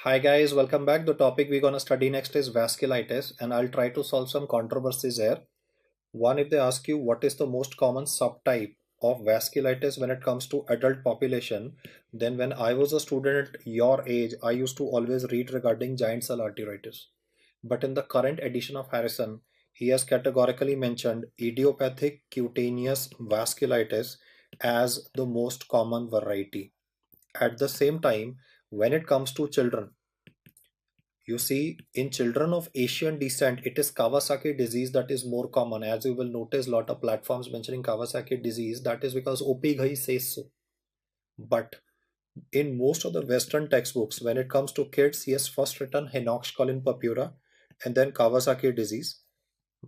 Hi guys, welcome back. The topic we're gonna study next is vasculitis, and I'll try to solve some controversies here. One, if they ask you what is the most common subtype of vasculitis when it comes to adult population, then when I was a student at your age, I used to always read regarding giant cell arteritis. But in the current edition of Harrison, he has categorically mentioned idiopathic cutaneous vasculitis as the most common variety. At the same time, when it comes to children, you see, in children of Asian descent, it is Kawasaki disease that is more common. As you will notice, a lot of platforms mentioning Kawasaki disease. That is because OP Ghai says so. But in most of the Western textbooks, when it comes to kids, he has first written Henoch purpura and then Kawasaki disease.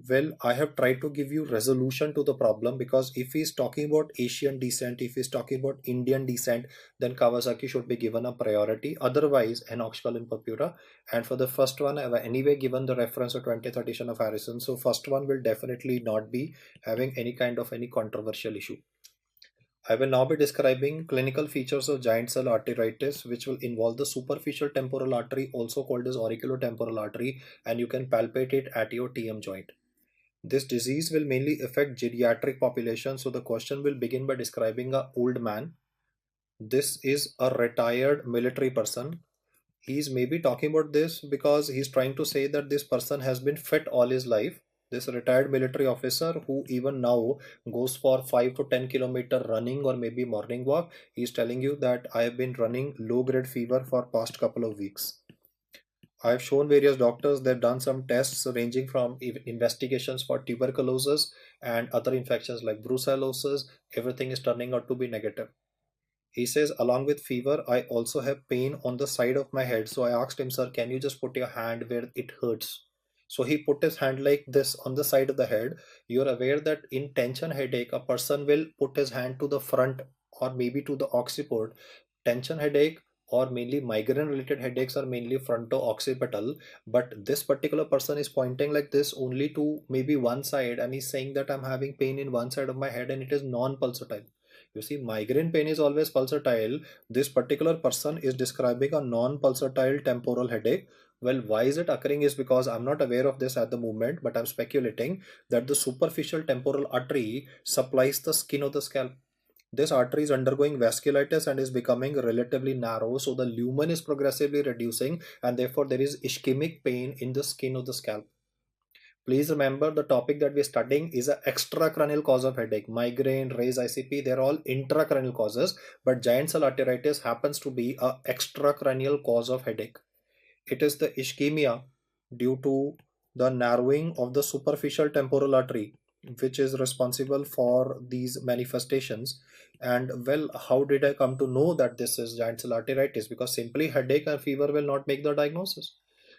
Well, I have tried to give you resolution to the problem, because if he's talking about Asian descent, if he's talking about Indian descent, then Kawasaki should be given a priority. Otherwise, Henoch in Papura. And for the first one, I've anyway given the reference to 20th edition of Harrison. So first one will definitely not be having any controversial issue. I will now be describing clinical features of giant cell arteritis, which will involve the superficial temporal artery, also called as auriculotemporal artery, and you can palpate it at your TM joint. This disease will mainly affect geriatric population. So the question will begin by describing an old man. This is a retired military person. He's maybe talking about this because he's trying to say that this person has been fit all his life. This retired military officer who even now goes for 5 to 10 kilometer running or maybe morning walk. He's telling you that I have been running low grade fever for past couple of weeks. I've shown various doctors, they've done some tests ranging from investigations for tuberculosis and other infections like brucellosis. Everything is turning out to be negative. He says, along with fever, I also have pain on the side of my head. So I asked him, sir, can you just put your hand where it hurts? So he put his hand like this on the side of the head. You're aware that in tension headache, a person will put his hand to the front or maybe to the occiput. Tension headache or mainly migraine related headaches are mainly fronto-occipital, but this particular person is pointing like this only to maybe one side, and he's saying that I'm having pain in one side of my head and it is non-pulsatile. You see, migraine pain is always pulsatile. This particular person is describing a non-pulsatile temporal headache. Well, why is it occurring is because I'm not aware of this at the moment, but I'm speculating that the superficial temporal artery supplies the skin of the scalp. This artery is undergoing vasculitis and is becoming relatively narrow, so the lumen is progressively reducing, and therefore there is ischemic pain in the skin of the scalp. Please remember, the topic that we're studying is an extracranial cause of headache. Migraine, raised ICP, they're all intracranial causes, but giant cell arteritis happens to be an extracranial cause of headache. It is the ischemia due to the narrowing of the superficial temporal artery which is responsible for these manifestations. And well, how did I come to know that this is giant cell arteritis? Because simply headache and fever will not make the diagnosis,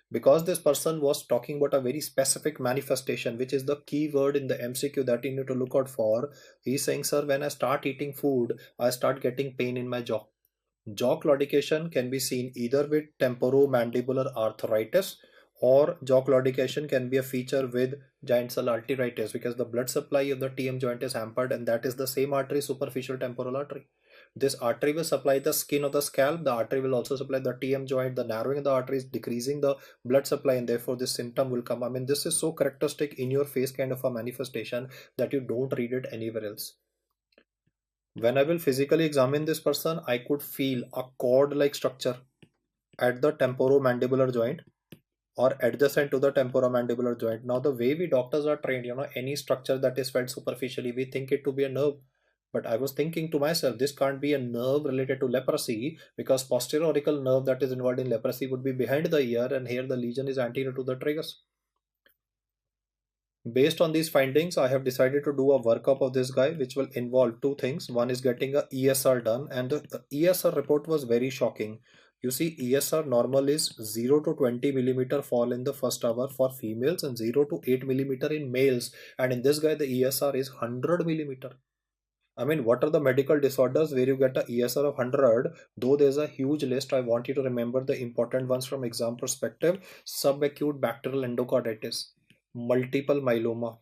because this person was talking about a very specific manifestation, which is the key word in the MCQ that you need to look out for. He's saying, sir, when I start eating food, I start getting pain in my jaw. Jaw claudication can be seen either with temporomandibular arthritis, or jaw claudication can be a feature with giant cell arteritis, because the blood supply of the TM joint is hampered, and that is the same artery, superficial temporal artery. This artery will supply the skin of the scalp. The artery will also supply the TM joint. The narrowing of the artery is decreasing the blood supply, and therefore this symptom will come. I mean, this is so characteristic in your face kind of a manifestation that you don't read it anywhere else. When I will physically examine this person, I could feel a cord-like structure at the temporomandibular joint or adjacent to the temporomandibular joint. Now, the way we doctors are trained, any structure that is felt superficially, we think it to be a nerve. But I was thinking to myself, this can't be a nerve related to leprosy, because posterior auricle nerve that is involved in leprosy would be behind the ear, and here the lesion is anterior to the tragus. Based on these findings, I have decided to do a workup of this guy, which will involve two things. One is getting a ESR done, and the ESR report was very shocking. You see, ESR normal is 0 to 20 millimeter fall in the first hour for females and 0 to 8 millimeter in males. And in this guy, the ESR is 100 millimeter. I mean, what are the medical disorders where you get a ESR of 100? Though there's a huge list, I want you to remember the important ones from exam perspective: subacute bacterial endocarditis, multiple myeloma,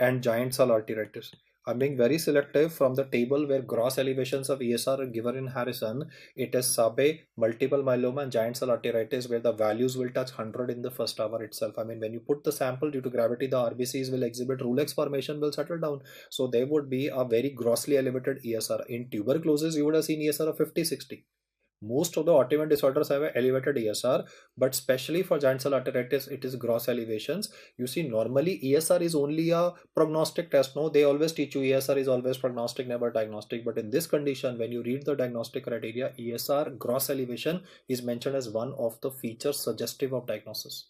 and giant cell arteritis. I'm being very selective from the table where gross elevations of ESR are given in Harrison. It is Sabe, multiple myeloma, and giant cell arteritis where the values will touch 100 in the first hour itself. I mean, when you put the sample due to gravity, the RBCs will exhibit Rulex formation will settle down. So there would be a very grossly elevated ESR. In tuberculosis, you would have seen ESR of 50, 60. Most of the autoimmune disorders have an elevated ESR, but especially for giant cell arteritis, it is gross elevations. You see, normally ESR is only a prognostic test. No, they always teach you ESR is always prognostic, never diagnostic. But in this condition, when you read the diagnostic criteria, ESR gross elevation is mentioned as one of the features suggestive of diagnosis.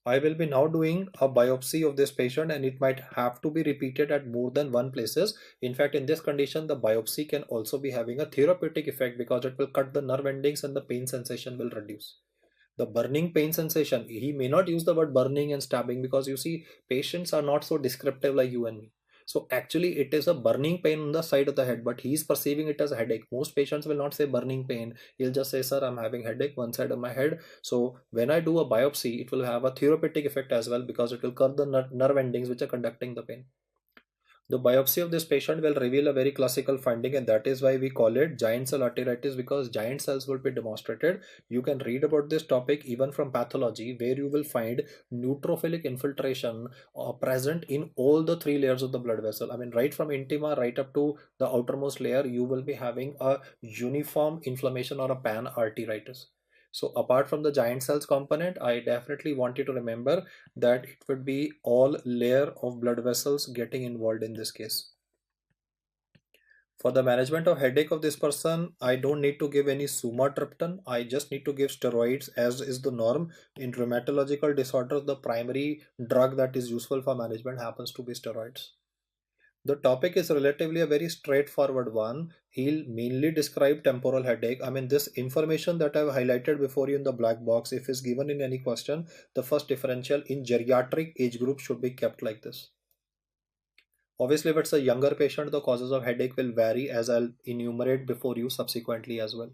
I will be now doing a biopsy of this patient, and it might have to be repeated at more than one places. In fact, in this condition, the biopsy can also be having a therapeutic effect because it will cut the nerve endings and the pain sensation will reduce. The burning pain sensation, he may not use the word burning and stabbing because you see patients are not so descriptive like you and me. So actually it is a burning pain on the side of the head, but he is perceiving it as a headache. Most patients will not say burning pain. He'll just say, sir, I'm having headache one side of my head. So when I do a biopsy, it will have a therapeutic effect as well because it will cut the nerve endings which are conducting the pain. The biopsy of this patient will reveal a very classical finding, and that is why we call it giant cell arteritis, because giant cells will be demonstrated. You can read about this topic even from pathology, where you will find neutrophilic infiltration present in all the three layers of the blood vessel. I mean, right from intima right up to the outermost layer, you will be having a uniform inflammation or a pan arteritis. So apart from the giant cells component, I definitely want you to remember that it would be all layer of blood vessels getting involved in this case. For the management of headache of this person, I don't need to give any sumatriptan. I just need to give steroids as is the norm. In rheumatological disorders, the primary drug that is useful for management happens to be steroids. The topic is relatively a very straightforward one. He'll mainly describe temporal headache. I mean, this information that I've highlighted before you in the black box, if is given in any question, the first differential in geriatric age group should be kept like this. Obviously, if it's a younger patient, the causes of headache will vary, as I'll enumerate before you subsequently as well.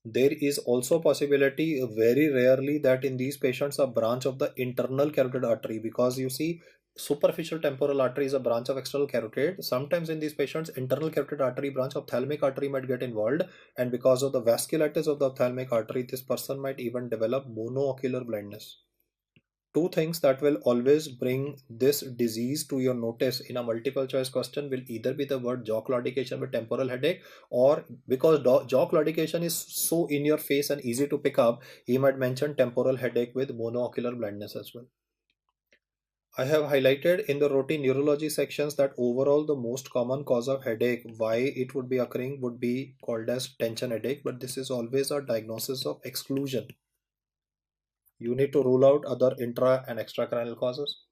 There is also possibility very rarely that in these patients a branch of the internal carotid artery, because you see superficial temporal artery is a branch of external carotid. Sometimes in these patients internal carotid artery branch of ophthalmic artery might get involved, and because of the vasculitis of the ophthalmic artery, this person might even develop monoocular blindness. Two things that will always bring this disease to your notice in a multiple choice question will either be the word jaw claudication with temporal headache, or because jaw claudication is so in your face and easy to pick up, he might mention temporal headache with monoocular blindness as well. I have highlighted in the routine neurology sections that overall the most common cause of headache, why it would be occurring, would be called as tension headache, but this is always a diagnosis of exclusion. You need to rule out other intra and extracranial causes.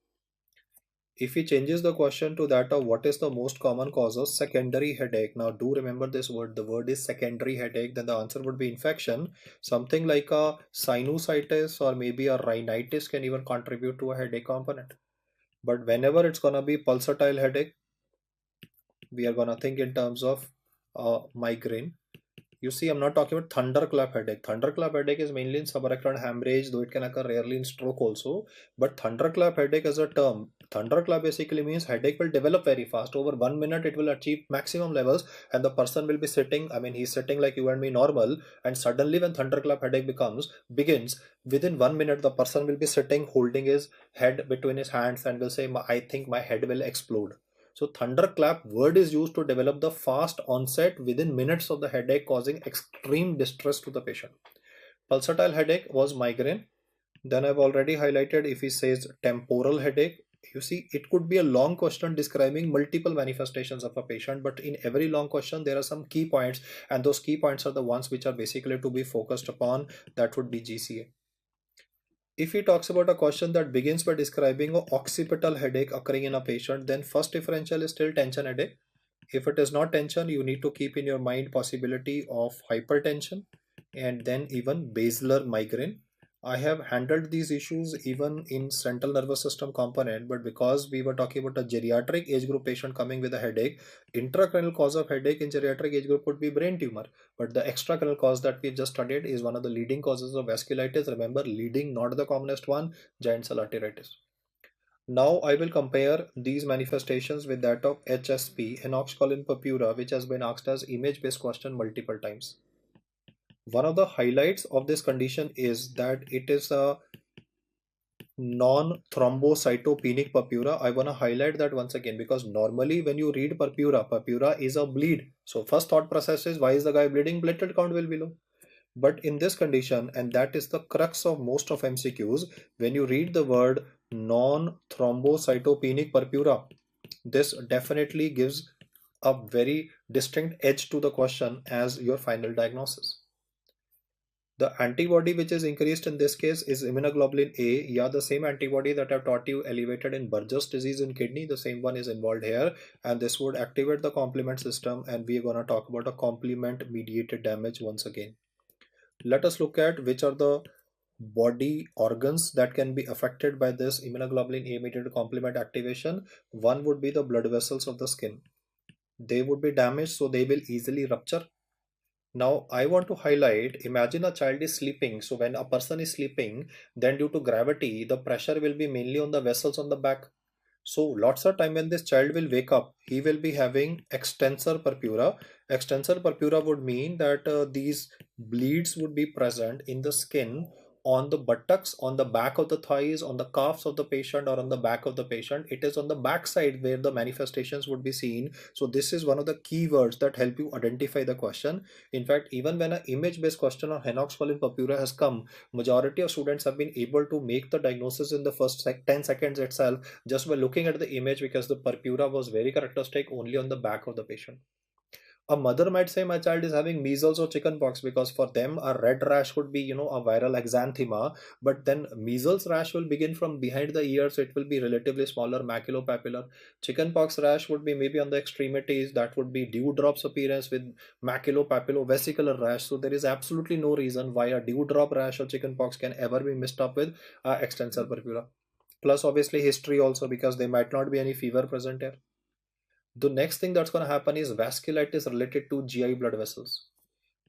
If he changes the question to that of what is the most common cause of secondary headache, now do remember this word, the word is secondary headache, then the answer would be infection. Something like a sinusitis or maybe a rhinitis can even contribute to a headache component. But whenever it's going to be pulsatile headache, we are going to think in terms of migraine. You see, I'm not talking about thunderclap headache. Thunderclap headache is mainly in subarachnoid hemorrhage, though it can occur rarely in stroke also. But thunderclap headache as a term, thunderclap basically means headache will develop very fast. Over 1 minute, it will achieve maximum levels, and the person will be sitting. I mean, he's sitting like you and me normal, and suddenly when thunderclap headache begins, within 1 minute, the person will be sitting holding his head between his hands and will say, "I think my head will explode." So thunderclap word is used to develop the fast onset within minutes of the headache, causing extreme distress to the patient. Pulsatile headache was migraine. Then I've already highlighted if he says temporal headache. You see, it could be a long question describing multiple manifestations of a patient, but in every long question, there are some key points, and those key points are the ones which are basically to be focused upon. That would be GCA. If he talks about a question that begins by describing an occipital headache occurring in a patient, then first differential is still tension headache. If it is not tension, you need to keep in your mind possibility of hypertension and then even basilar migraine. I have handled these issues even in central nervous system component, but because we were talking about a geriatric age group patient coming with a headache, intracranial cause of headache in geriatric age group would be brain tumor. But the extracranial cause that we just studied is one of the leading causes of vasculitis. Remember, leading, not the commonest one, giant cell arteritis. Now I will compare these manifestations with that of HSP, henox-colon purpura, which has been asked as image-based question multiple times. One of the highlights of this condition is that it is a non-thrombocytopenic purpura. I want to highlight that once again because normally when you read purpura, purpura is a bleed. So first thought process is, why is the guy bleeding? Platelet count will be low. But in this condition, and that is the crux of most of MCQs, when you read the word non-thrombocytopenic purpura, this definitely gives a very distinct edge to the question as your final diagnosis. The antibody which is increased in this case is immunoglobulin A. Yeah, the same antibody that I've taught you elevated in Burgess disease in kidney, the same one is involved here, and this would activate the complement system, and we're going to talk about a complement mediated damage once again. Let us look at which are the body organs that can be affected by this immunoglobulin A mediated complement activation. One would be the blood vessels of the skin. They would be damaged, so they will easily rupture. Now, I want to highlight, imagine a child is sleeping. So when a person is sleeping, then due to gravity, the pressure will be mainly on the vessels on the back. So lots of time when this child will wake up, he will be having extensor purpura. Extensor purpura would mean that these bleeds would be present in the skin on the buttocks, on the back of the thighs, on the calves of the patient, or on the back of the patient. It is on the back side where the manifestations would be seen. So this is one of the keywords that help you identify the question. In fact, even when an image-based question on henox-colon purpura has come, majority of students have been able to make the diagnosis in the first 10 seconds itself just by looking at the image, because the purpura was very characteristic only on the back of the patient. A mother might say my child is having measles or chickenpox, because for them a red rash would be, a viral exanthema, but then measles rash will begin from behind the ear, so it will be relatively smaller maculopapular. Chickenpox rash would be maybe on the extremities, that would be dewdrops appearance with maculopapulovesicular rash. So there is absolutely no reason why a dewdrop rash or chickenpox can ever be mixed up with extensor purpura. Plus obviously history also, because there might not be any fever present here. The next thing that's going to happen is vasculitis related to GI blood vessels,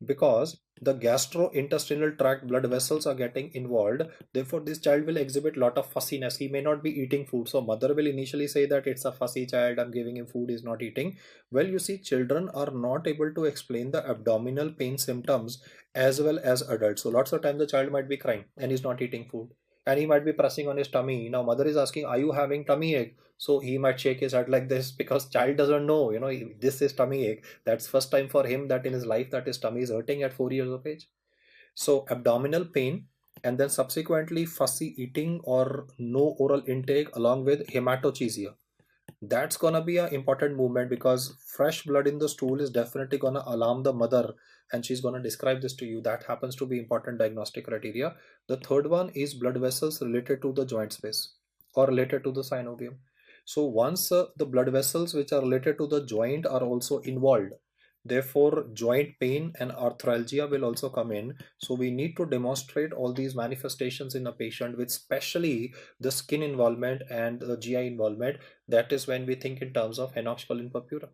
because the gastrointestinal tract blood vessels are getting involved. Therefore this child will exhibit lot of fussiness. He may not be eating food, so mother will initially say that it's a fussy child, I'm giving him food, he's not eating. Well, you see, children are not able to explain the abdominal pain symptoms as well as adults. So lots of times the child might be crying and he's not eating food, and he might be pressing on his tummy. Now mother is asking, are you having tummy ache? So he might shake his head like this, because child doesn't know, this is tummy ache. That's first time for him that in his life that his tummy is hurting at 4 years of age. So abdominal pain, and then subsequently fussy eating or no oral intake along with hematochezia. That's gonna be an important movement, because fresh blood in the stool is definitely gonna alarm the mother, and she's gonna describe this to you. That happens to be important diagnostic criteria. The third one is blood vessels related to the joint space or related to the synovium. So once the blood vessels which are related to the joint are also involved, therefore joint pain and arthralgia will also come in. So we need to demonstrate all these manifestations in a patient with especially the skin involvement and the GI involvement. That is when we think in terms of henox-colon purpura.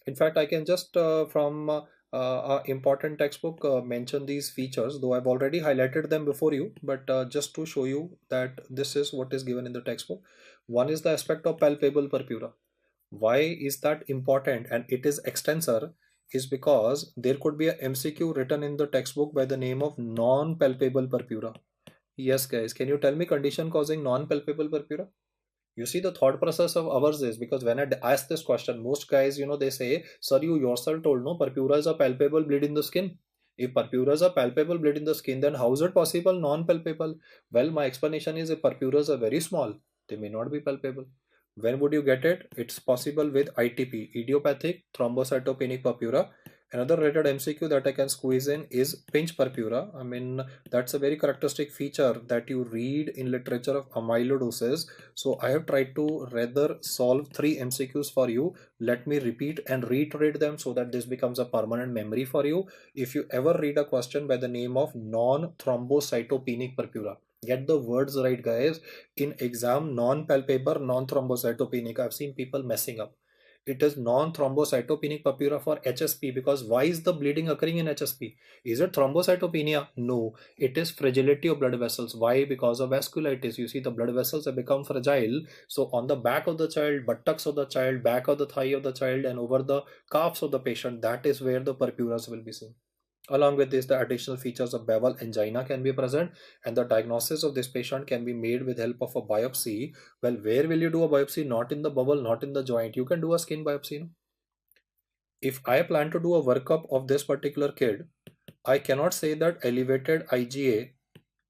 In fact, I can just from important textbook mention these features, though I've already highlighted them before you, but just to show you that this is what is given in the textbook. One is the aspect of palpable purpura. Why is that important and it is extensor? Is because there could be a MCQ written in the textbook by the name of non-palpable purpura. Yes guys, can you tell me condition causing non-palpable purpura? You see, the thought process of ours is, because when I ask this question, most guys, they say, sir, you yourself told, no, purpura is a palpable bleed in the skin. If purpura is a palpable bleed in the skin, then how is it possible non-palpable? Well, my explanation is, if purpuras are very small, they may not be palpable. When would you get it? It's possible with ITP, idiopathic thrombocytopenic purpura. Another rated MCQ that I can squeeze in is pinch purpura. I mean, that's a very characteristic feature that you read in literature of amyloidosis. So I have tried to rather solve 3 MCQs for you. Let me repeat and reiterate them so that this becomes a permanent memory for you. If you ever read a question by the name of non-thrombocytopenic purpura, get the words right guys. In exam, non-palpable, non-thrombocytopenic, I've seen people messing up. It is non-thrombocytopenic purpura for HSP, because why is the bleeding occurring in HSP? Is it thrombocytopenia? No, it is fragility of blood vessels. Why? Because of vasculitis. You see, the blood vessels have become fragile. So on the back of the child, buttocks of the child, back of the thigh of the child, and over the calves of the patient, that is where the purpuras will be seen. Along with this, the additional features of bowel angina can be present, and the diagnosis of this patient can be made with help of a biopsy. Well, where will you do a biopsy? Not in the bowel, not in the joint. You can do a skin biopsy. No? If I plan to do a workup of this particular kid, I cannot say that elevated IgA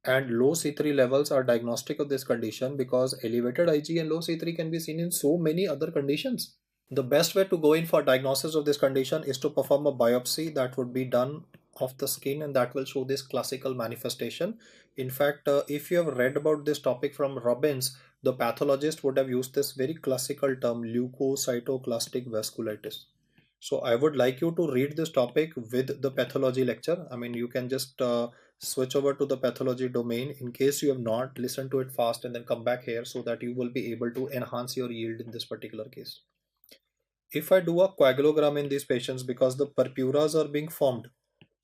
and low C3 levels are diagnostic of this condition, because elevated IgA and low C3 can be seen in so many other conditions. The best way to go in for diagnosis of this condition is to perform a biopsy that would be done of the skin, and that will show this classical manifestation. In fact, if you have read about this topic from Robbins, the pathologist would have used this very classical term, leukocytoclastic vasculitis. So I would like you to read this topic with the pathology lecture. I mean, you can just switch over to the pathology domain in case you have not listened to it fast, and then come back here so that you will be able to enhance your yield in this particular case. If I do a coagulogram in these patients, because the purpuras are being formed,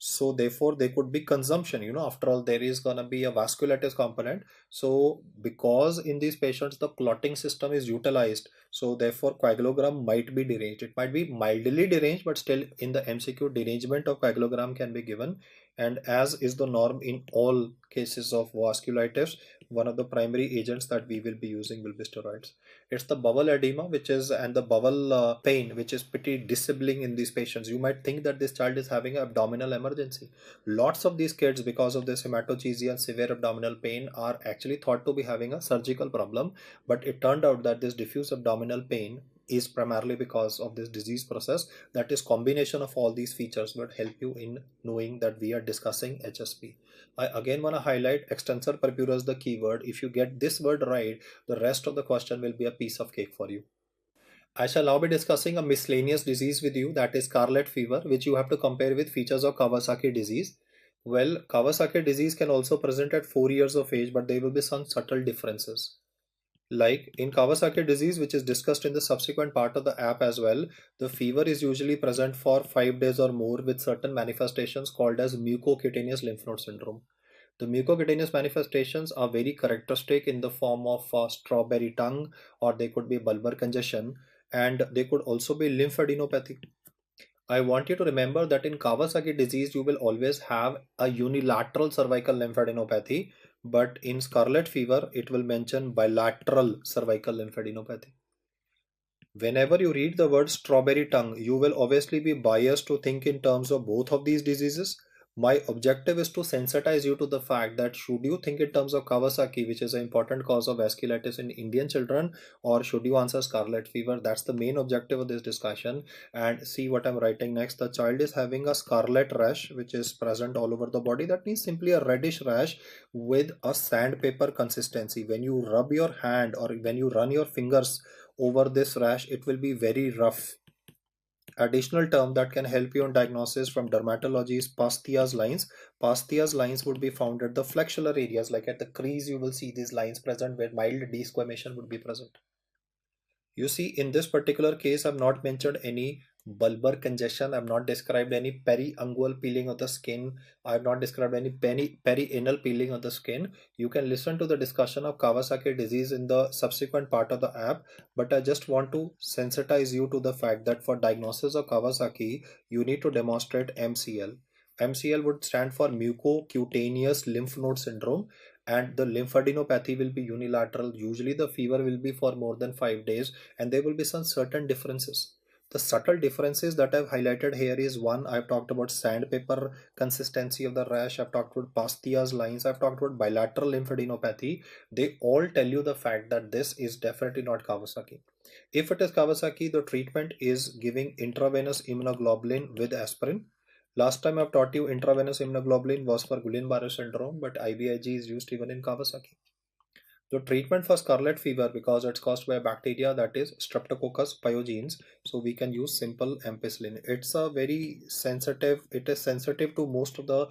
so therefore there could be consumption. After all, there is going to be a vasculitis component. So because in these patients the clotting system is utilized, so therefore coagulogram might be deranged. It might be mildly deranged, but still in the MCQ, derangement of coagulogram can be given. And as is the norm in all cases of vasculitis, one of the primary agents that we will be using will be steroids. It's the bowel edema, which is, and the bowel pain, which is pretty disabling in these patients. You might think that this child is having an abdominal emergency. Lots of these kids, because of this hematochezia and severe abdominal pain, are actually thought to be having a surgical problem, but it turned out that this diffuse abdominal pain is primarily because of this disease process. That is, combination of all these features would help you in knowing that we are discussing HSP. I again want to highlight extensor purpura is the keyword. If you get this word right, the rest of the question will be a piece of cake for you. I shall now be discussing a miscellaneous disease with you, that is scarlet fever, which you have to compare with features of Kawasaki disease. Well, Kawasaki disease can also present at 4 years of age, but there will be some subtle differences. Like in Kawasaki disease, which is discussed in the subsequent part of the app as well, the fever is usually present for 5 days or more with certain manifestations called as mucocutaneous lymph node syndrome. The mucocutaneous manifestations are very characteristic in the form of strawberry tongue, or they could be bulbar congestion, and they could also be lymphadenopathy. I want you to remember that in Kawasaki disease, you will always have a unilateral cervical lymphadenopathy, but in scarlet fever, it will mention bilateral cervical lymphadenopathy. Whenever you read the word strawberry tongue, you will obviously be biased to think in terms of both of these diseases. My objective is to sensitize you to the fact that should you think in terms of Kawasaki, which is an important cause of vasculitis in Indian children, or should you answer scarlet fever? That's the main objective of this discussion. And see what I'm writing next. The child is having a scarlet rash, which is present all over the body. That means simply a reddish rash with a sandpaper consistency. When you rub your hand or when you run your fingers over this rash, it will be very rough. Additional term that can help you in diagnosis from dermatology is Pastia's lines. Pastia's lines would be found at the flexular areas, like at the crease you will see these lines present where mild desquamation would be present. You see, in this particular case, I've not mentioned any bulbar congestion. I've not described any periungual peeling of the skin. I've not described any perianal peeling of the skin. You can listen to the discussion of Kawasaki disease in the subsequent part of the app, but I just want to sensitize you to the fact that for diagnosis of Kawasaki, you need to demonstrate MCL. MCL would stand for mucocutaneous lymph node syndrome, and the lymphadenopathy will be unilateral. Usually the fever will be for more than 5 days, and there will be some certain differences. The subtle differences that I've highlighted here is one, I've talked about sandpaper consistency of the rash, I've talked about Pastia's lines, I've talked about bilateral lymphadenopathy. They all tell you the fact that this is definitely not Kawasaki. If it is Kawasaki, the treatment is giving intravenous immunoglobulin with aspirin. Last time I've taught you intravenous immunoglobulin was for Guillain-Barré syndrome, but IVIG is used even in Kawasaki. The treatment for scarlet fever, because it's caused by a bacteria, that is Streptococcus pyogenes, so we can use simple ampicillin. It's a very sensitive, it is sensitive to most of the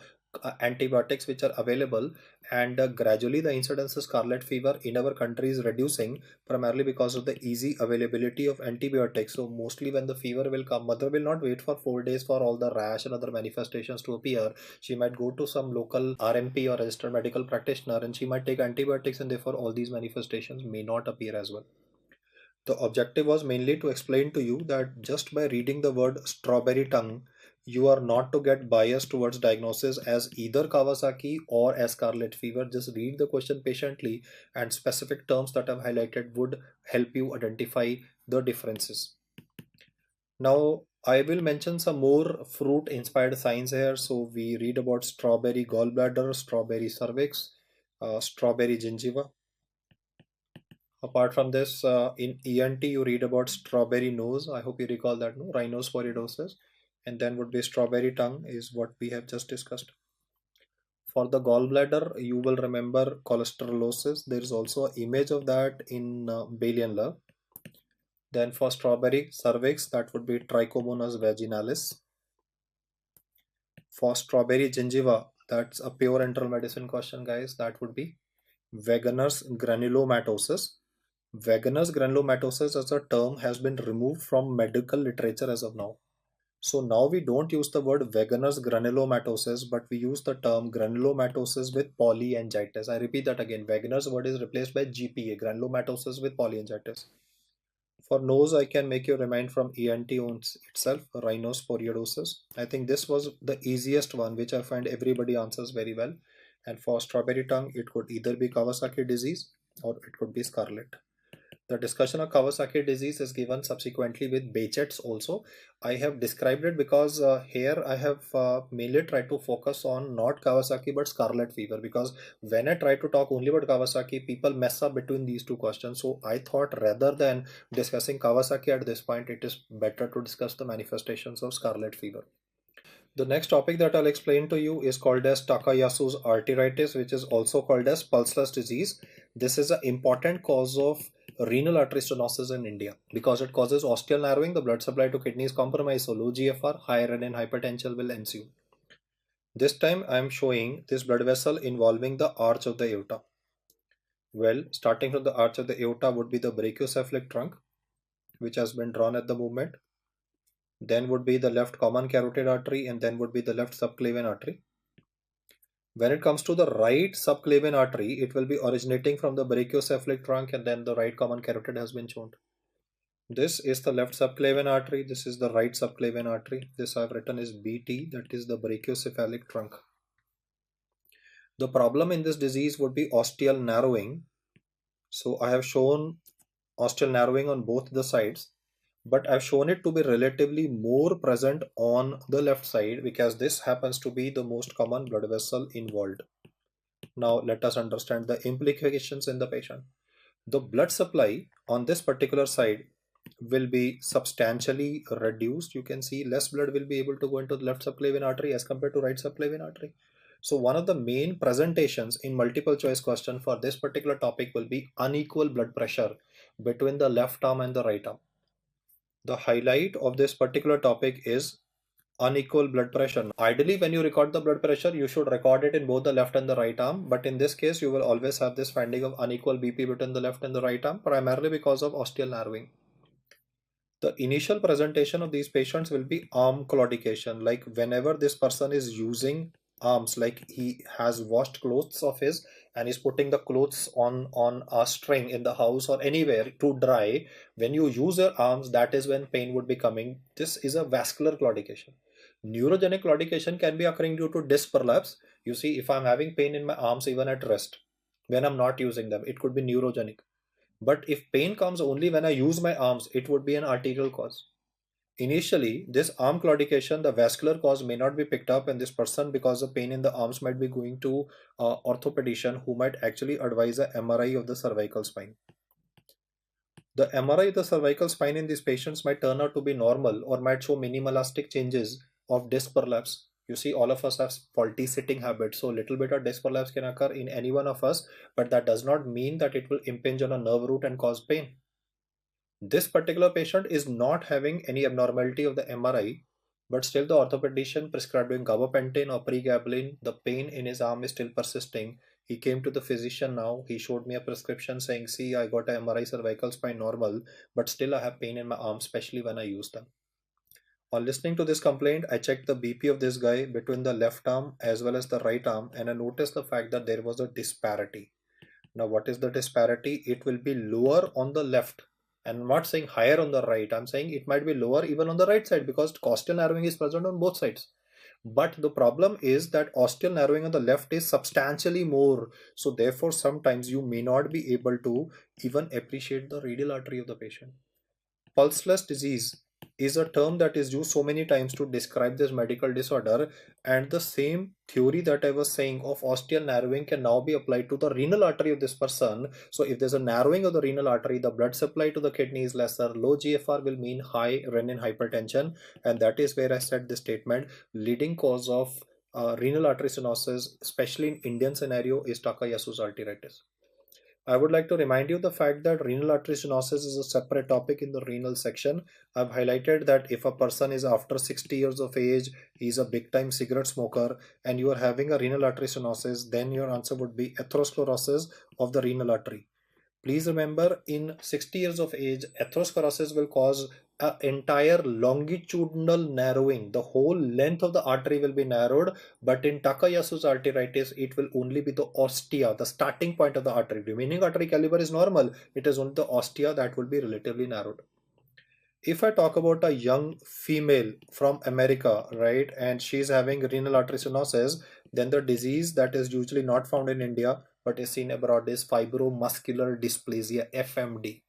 antibiotics which are available, and gradually the incidence of scarlet fever in our country is reducing, primarily because of the easy availability of antibiotics. So mostly when the fever will come, mother will not wait for 4 days for all the rash and other manifestations to appear. She might go to some local RMP or registered medical practitioner, and she might take antibiotics, and therefore all these manifestations may not appear as well. The objective was mainly to explain to you that just by reading the word strawberry tongue, you are not to get biased towards diagnosis as either Kawasaki or as scarlet fever. Just read the question patiently, and specific terms that I've highlighted would help you identify the differences. Now, I will mention some more fruit inspired signs here. So, we read about strawberry gallbladder, strawberry cervix, strawberry gingiva. Apart from this, in ENT, you read about strawberry nose. I hope you recall that, no? Rhinosporidosis. And then would be strawberry tongue, is what we have just discussed. For the gallbladder, you will remember cholesterolosis. There is also an image of that in Bayesian love. Then for strawberry cervix, that would be Trichomonas vaginalis. For strawberry gingiva, that's a pure internal medicine question, guys. That would be Wegener's granulomatosis. Wegener's granulomatosis as a term has been removed from medical literature as of now. So now we don't use the word Wegener's granulomatosis, but we use the term granulomatosis with polyangiitis. I repeat that again. Wegener's word is replaced by GPA, granulomatosis with polyangiitis. For nose, I can make you remind from ENT itself, rhinosporiodosis. I think this was the easiest one, which I find everybody answers very well. And for strawberry tongue, it could either be Kawasaki disease or it could be scarlet. The discussion of Kawasaki disease is given subsequently with Behçet's also. I have described it because here I have mainly tried to focus on not Kawasaki but scarlet fever, because when I try to talk only about Kawasaki, people mess up between these two questions. So I thought rather than discussing Kawasaki at this point, it is better to discuss the manifestations of scarlet fever. The next topic that I'll explain to you is called as Takayasu's arteritis, which is also called as pulseless disease. This is an important cause of renal artery stenosis in India because it causes osteal narrowing. The blood supply to kidney is compromised, so low GFR, high renin hypertension will ensue. This time I am showing this blood vessel involving the arch of the aorta. Well, starting from the arch of the aorta would be the brachiocephalic trunk, which has been drawn at the moment. Then would be the left common carotid artery, and then would be the left subclavian artery. When it comes to the right subclavian artery, it will be originating from the brachiocephalic trunk, and then the right common carotid has been shown. This is the left subclavian artery. This is the right subclavian artery. This I've written is BT, that is the brachiocephalic trunk. The problem in this disease would be osteal narrowing. So I have shown osteal narrowing on both the sides, but I've shown it to be relatively more present on the left side because this happens to be the most common blood vessel involved. Now let us understand the implications in the patient. The blood supply on this particular side will be substantially reduced. You can see less blood will be able to go into the left subclavian artery as compared to right subclavian artery. So one of the main presentations in multiple choice question for this particular topic will be unequal blood pressure between the left arm and the right arm. The highlight of this particular topic is unequal blood pressure. Ideally, when you record the blood pressure, you should record it in both the left and the right arm. But in this case, you will always have this finding of unequal BP between the left and the right arm, primarily because of osteal narrowing. The initial presentation of these patients will be arm claudication. Like whenever this person is using arms, like he has washed clothes of his and is putting the clothes on a string in the house or anywhere to dry, when you use your arms, that is when pain would be coming. This is a vascular claudication. Neurogenic claudication can be occurring due to disc prolapse. You see, if I'm having pain in my arms even at rest, when I'm not using them, it could be neurogenic. But if pain comes only when I use my arms, it would be an arterial cause. Initially, this arm claudication, the vascular cause may not be picked up, and this person, because of pain in the arms, might be going to orthopedician who might actually advise a MRI of the cervical spine. The MRI of the cervical spine in these patients might turn out to be normal or might show minimalistic changes of disc prolapse. You see, all of us have faulty sitting habits, so little bit of disc prolapse can occur in any one of us, but that does not mean that it will impinge on a nerve root and cause pain. This particular patient is not having any abnormality of the MRI, but still the orthopedician prescribed him gabapentin or pregabalin. The pain in his arm is still persisting. He came to the physician now. He showed me a prescription saying, see, I got a MRI cervical spine normal, but still I have pain in my arm, especially when I use them. On listening to this complaint, I checked the BP of this guy between the left arm as well as the right arm, and I noticed the fact that there was a disparity. Now, what is the disparity? It will be lower on the left. And I'm not saying higher on the right. I'm saying it might be lower even on the right side because costal narrowing is present on both sides. But the problem is that ostial narrowing on the left is substantially more. So therefore, sometimes you may not be able to even appreciate the radial artery of the patient. Pulseless disease is a term that is used so many times to describe this medical disorder, and the same theory that I was saying of ostial narrowing can now be applied to the renal artery of this person. So if there's a narrowing of the renal artery, the blood supply to the kidney is lesser. Low GFR will mean high renin hypertension, and that is where I said this statement. Leading cause of renal artery stenosis, especially in Indian scenario, is Takayasu's arteritis. I would like to remind you the fact that renal artery stenosis is a separate topic in the renal section. I've highlighted that if a person is after 60 years of age, he's a big time cigarette smoker, and you are having a renal artery stenosis, then your answer would be atherosclerosis of the renal artery. Please remember, in 60 years of age, atherosclerosis will cause an entire longitudinal narrowing. The whole length of the artery will be narrowed, but in Takayasu's arteritis, it will only be the ostia, the starting point of the artery. Remaining artery caliber is normal. It is only the ostia that will be relatively narrowed. If I talk about a young female from America, right, and she's having renal artery stenosis, then the disease that is usually not found in India but is seen abroad is fibromuscular dysplasia, FMD.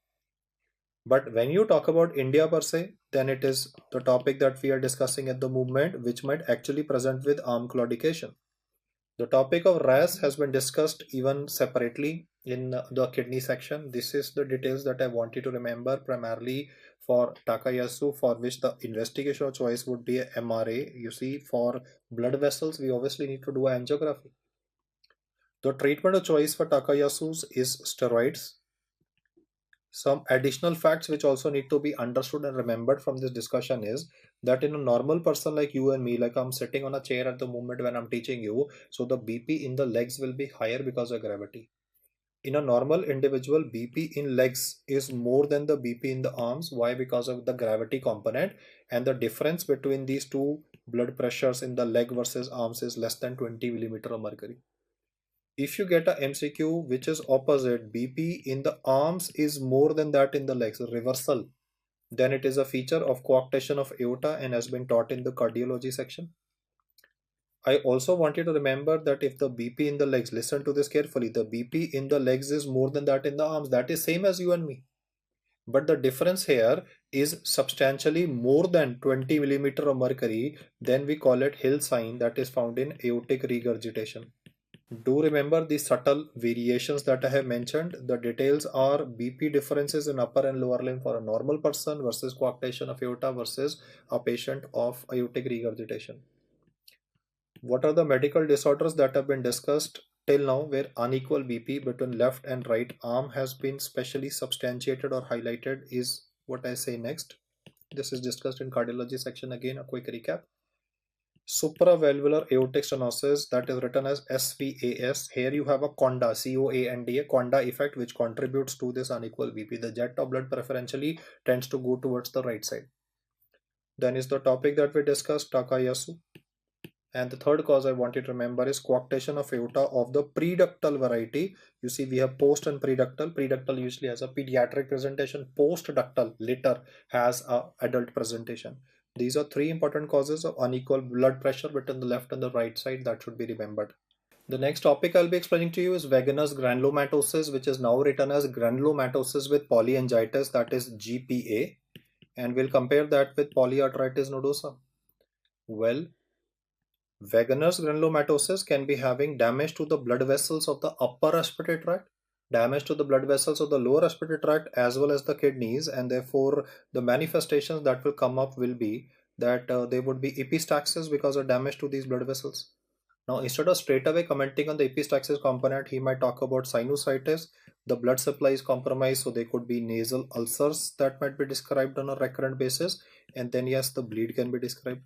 But when you talk about India per se, then it is the topic that we are discussing at the moment, which might actually present with arm claudication. The topic of RAS has been discussed even separately in the kidney section. This is the details that I want you to remember primarily for Takayasu, for which the investigation of choice would be a MRA. You see, for blood vessels, we obviously need to do angiography. The treatment of choice for Takayasu's is steroids. Some additional facts which also need to be understood and remembered from this discussion is that in a normal person like you and me, like I'm sitting on a chair at the moment when I'm teaching you, so the BP in the legs will be higher because of gravity. In a normal individual, BP in legs is more than the BP in the arms. Why? Because of the gravity component, and the difference between these two blood pressures in the leg versus arms is less than 20 millimeter of mercury. If you get a MCQ which is opposite, BP in the arms is more than that in the legs, reversal, then it is a feature of coarctation of aorta and has been taught in the cardiology section. I also want you to remember that if the BP in the legs, listen to this carefully, the BP in the legs is more than that in the arms. That is same as you and me. But the difference here is substantially more than 20 millimeter of mercury. Then we call it Hill sign, that is found in aortic regurgitation. Do remember the subtle variations that I have mentioned. The details are BP differences in upper and lower limb for a normal person versus coarctation of aorta versus a patient of aortic regurgitation. What are the medical disorders that have been discussed till now where unequal BP between left and right arm has been specially substantiated or highlighted is what I say next. This is discussed in cardiology section. Again, a quick recap. Supravalvular aortic stenosis, that is written as SVAS. Here you have a conda, COANDA, conda effect, which contributes to this unequal BP. The jet of blood preferentially tends to go towards the right side. Then is the topic that we discussed, Takayasu. And the third cause I want you to remember is coarctation of aorta of the preductal variety. You see, we have post and preductal. Preductal usually has a pediatric presentation. Postductal later has a adult presentation. These are three important causes of unequal blood pressure between the left and the right side that should be remembered. The next topic I'll be explaining to you is vaginous granulomatosis, which is now written as granulomatosis with polyangiitis, that is GPA. And we'll compare that with polyarteritis nodosa. Well, vaginous granulomatosis can be having damage to the blood vessels of the upper respiratory tract, damage to the blood vessels of the lower respiratory tract as well as the kidneys, and therefore the manifestations that will come up will be that there would be epistaxis because of damage to these blood vessels. Now, instead of straight away commenting on the epistaxis component, he might talk about sinusitis. The blood supply is compromised, so there could be nasal ulcers that might be described on a recurrent basis, and then yes, the bleed can be described.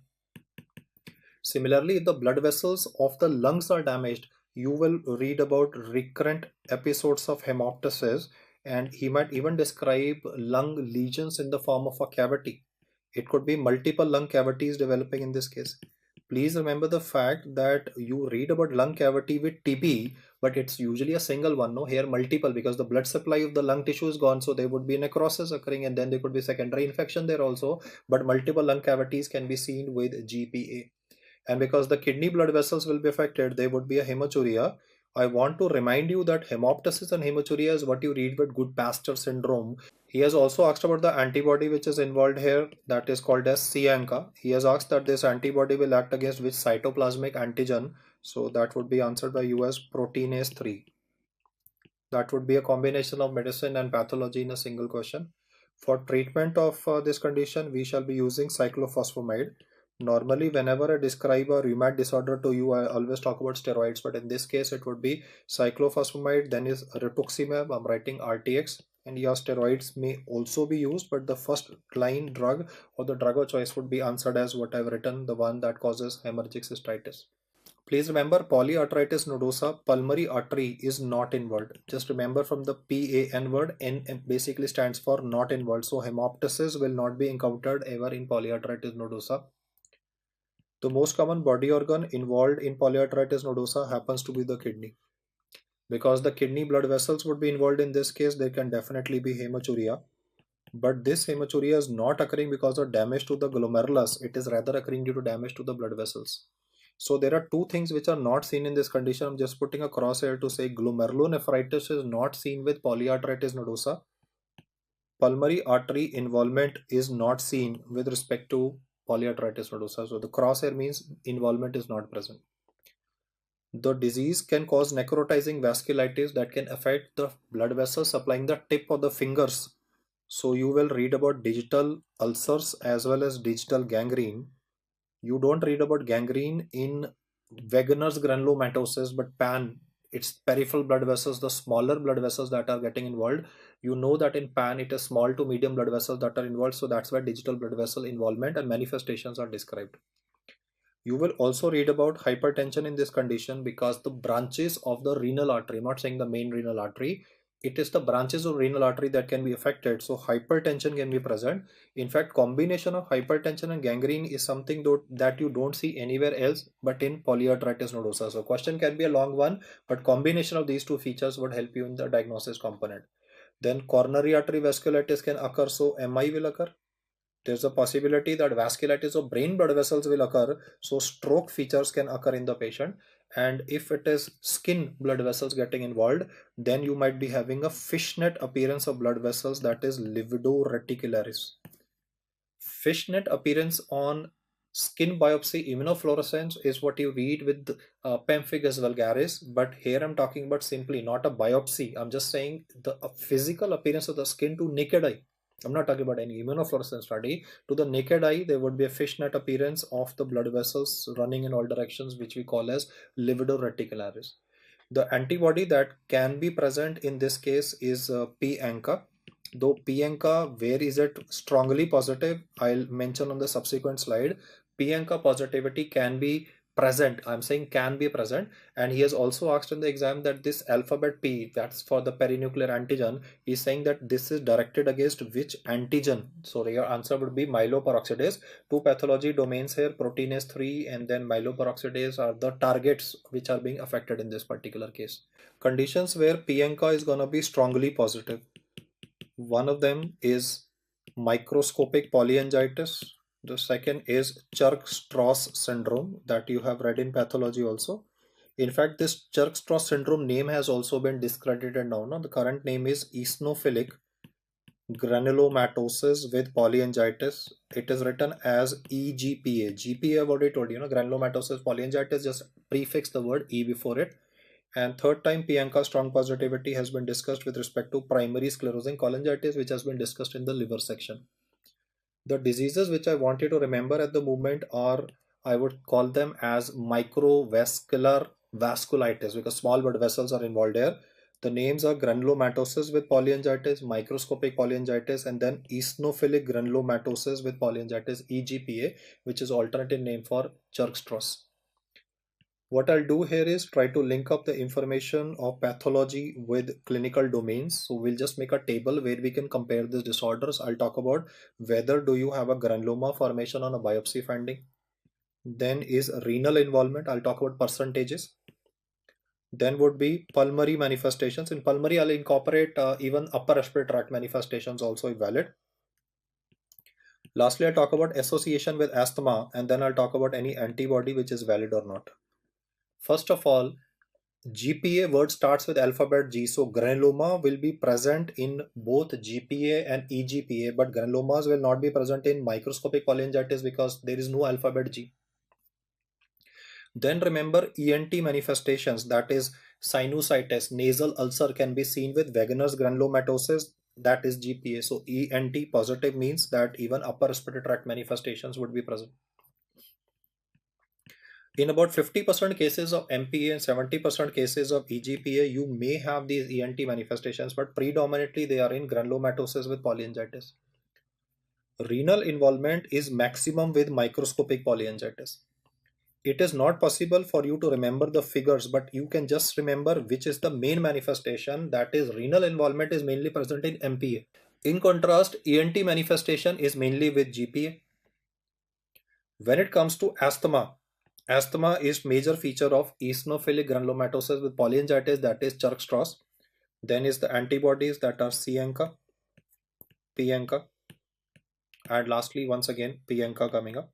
Similarly, if the blood vessels of the lungs are damaged, you will read about recurrent episodes of hemoptysis, and he might even describe lung lesions in the form of a cavity. It could be multiple lung cavities developing in this case. Please remember the fact that you read about lung cavity with TB, but it's usually a single one, no? Here multiple, because the blood supply of the lung tissue is gone, so there would be necrosis occurring, and then there could be secondary infection there also. But multiple lung cavities can be seen with GPA. And because the kidney blood vessels will be affected, there would be a hematuria. I want to remind you that hemoptysis and hematuria is what you read with Goodpasture syndrome. He has also asked about the antibody which is involved here, that is called as C-ANCA. He has asked that this antibody will act against which cytoplasmic antigen. So that would be answered by you as proteinase 3. That would be a combination of medicine and pathology in a single question. For treatment of this condition, we shall be using cyclophosphamide. Normally, whenever I describe a rheumatoid disorder to you, I always talk about steroids, but in this case, it would be cyclophosphamide, then is rituximab, I'm writing RTX, and your steroids may also be used, but the first line drug or the drug of choice would be answered as what I've written, the one that causes hemorrhagic cystitis. Please remember polyarteritis nodosa, pulmonary artery is not involved. Just remember from the PAN word, N basically stands for not involved. So hemoptysis will not be encountered ever in polyarteritis nodosa. The most common body organ involved in polyarteritis nodosa happens to be the kidney. Because the kidney blood vessels would be involved in this case, there can definitely be hematuria. But this hematuria is not occurring because of damage to the glomerulus. It is rather occurring due to damage to the blood vessels. So there are two things which are not seen in this condition. I'm just putting a crosshair to say glomerulonephritis is not seen with polyarteritis nodosa. Pulmonary artery involvement is not seen with respect to polyarteritis nodosa. So the crosshair means involvement is not present. The disease can cause necrotizing vasculitis that can affect the blood vessels supplying the tip of the fingers. So you will read about digital ulcers as well as digital gangrene. You don't read about gangrene in Wegener's granulomatosis, but PAN, it's peripheral blood vessels, the smaller blood vessels that are getting involved. You know that in PAN, it is small to medium blood vessels that are involved. So that's why digital blood vessel involvement and manifestations are described. You will also read about hypertension in this condition because the branches of the renal artery, I'm not saying the main renal artery, it is the branches of renal artery that can be affected. So hypertension can be present. In fact, combination of hypertension and gangrene is something that you don't see anywhere else but in polyarteritis nodosa. So question can be a long one, but combination of these two features would help you in the diagnosis component. Then coronary artery vasculitis can occur, so MI will occur. There's a possibility that vasculitis of brain blood vessels will occur, so stroke features can occur in the patient. And if it is skin blood vessels getting involved, then you might be having a fishnet appearance of blood vessels, that is livido reticularis. Fishnet appearance on skin biopsy immunofluorescence is what you read with pemphigus vulgaris, but here I'm talking about simply not a biopsy. I'm just saying the physical appearance of the skin to naked eye. I'm not talking about any immunofluorescence study. To the naked eye, there would be a fishnet appearance of the blood vessels running in all directions, which we call as livido reticularis. The antibody that can be present in this case is P-ANCA. Though P-ANCA, where is it strongly positive? I'll mention on the subsequent slide. P-ANCA positivity can be present. I'm saying can be present. And he has also asked in the exam that this alphabet P, that's for the perinuclear antigen, is saying that this is directed against which antigen. So your answer would be myeloperoxidase. Two pathology domains here, proteinase 3 and then myeloperoxidase are the targets which are being affected in this particular case. Conditions where P-ANCA is going to be strongly positive. One of them is microscopic polyangiitis. The second is Churg-Strauss syndrome that you have read in pathology also. In fact, this Churg-Strauss syndrome name has also been discredited now. No? The current name is eosinophilic granulomatosis with polyangiitis. It is written as EGPA. GPA I've already told you, granulomatosis polyangiitis, just prefix the word E before it. And third time P-ANCA strong positivity has been discussed with respect to primary sclerosing cholangitis, which has been discussed in the liver section. The diseases which I want you to remember at the moment are, I would call them as microvascular vasculitis, because small blood vessels are involved here. The names are granulomatosis with polyangiitis, microscopic polyangiitis, and then eosinophilic granulomatosis with polyangiitis, EGPA, which is alternative name for Churg-Strauss. What I'll do here is try to link up the information of pathology with clinical domains. So we'll just make a table where we can compare these disorders. I'll talk about whether do you have a granuloma formation on a biopsy finding. Then is renal involvement. I'll talk about percentages. Then would be pulmonary manifestations. In pulmonary, I'll incorporate even upper respiratory tract manifestations also if valid. Lastly, I'll talk about association with asthma, and then I'll talk about any antibody which is valid or not. First of all, GPA word starts with alphabet G, so granuloma will be present in both GPA and EGPA, but granulomas will not be present in microscopic polyangiitis because there is no alphabet G. Then remember ENT manifestations, that is sinusitis, nasal ulcer can be seen with vaginous granulomatosis, that is GPA. So ENT positive means that even upper respiratory tract manifestations would be present. In about 50% cases of MPA and 70% cases of EGPA, you may have these ENT manifestations, but predominantly they are in granulomatosis with polyangiitis. Renal involvement is maximum with microscopic polyangiitis. It is not possible for you to remember the figures, but you can just remember which is the main manifestation, that is renal involvement is mainly present in MPA. In contrast, ENT manifestation is mainly with GPA. When it comes to asthma, asthma is major feature of eosinophilic granulomatosis with polyangiitis, that is Churg-Strauss. Then is the antibodies that are C-ANCA, P-ANCA, and lastly once again P-ANCA coming up.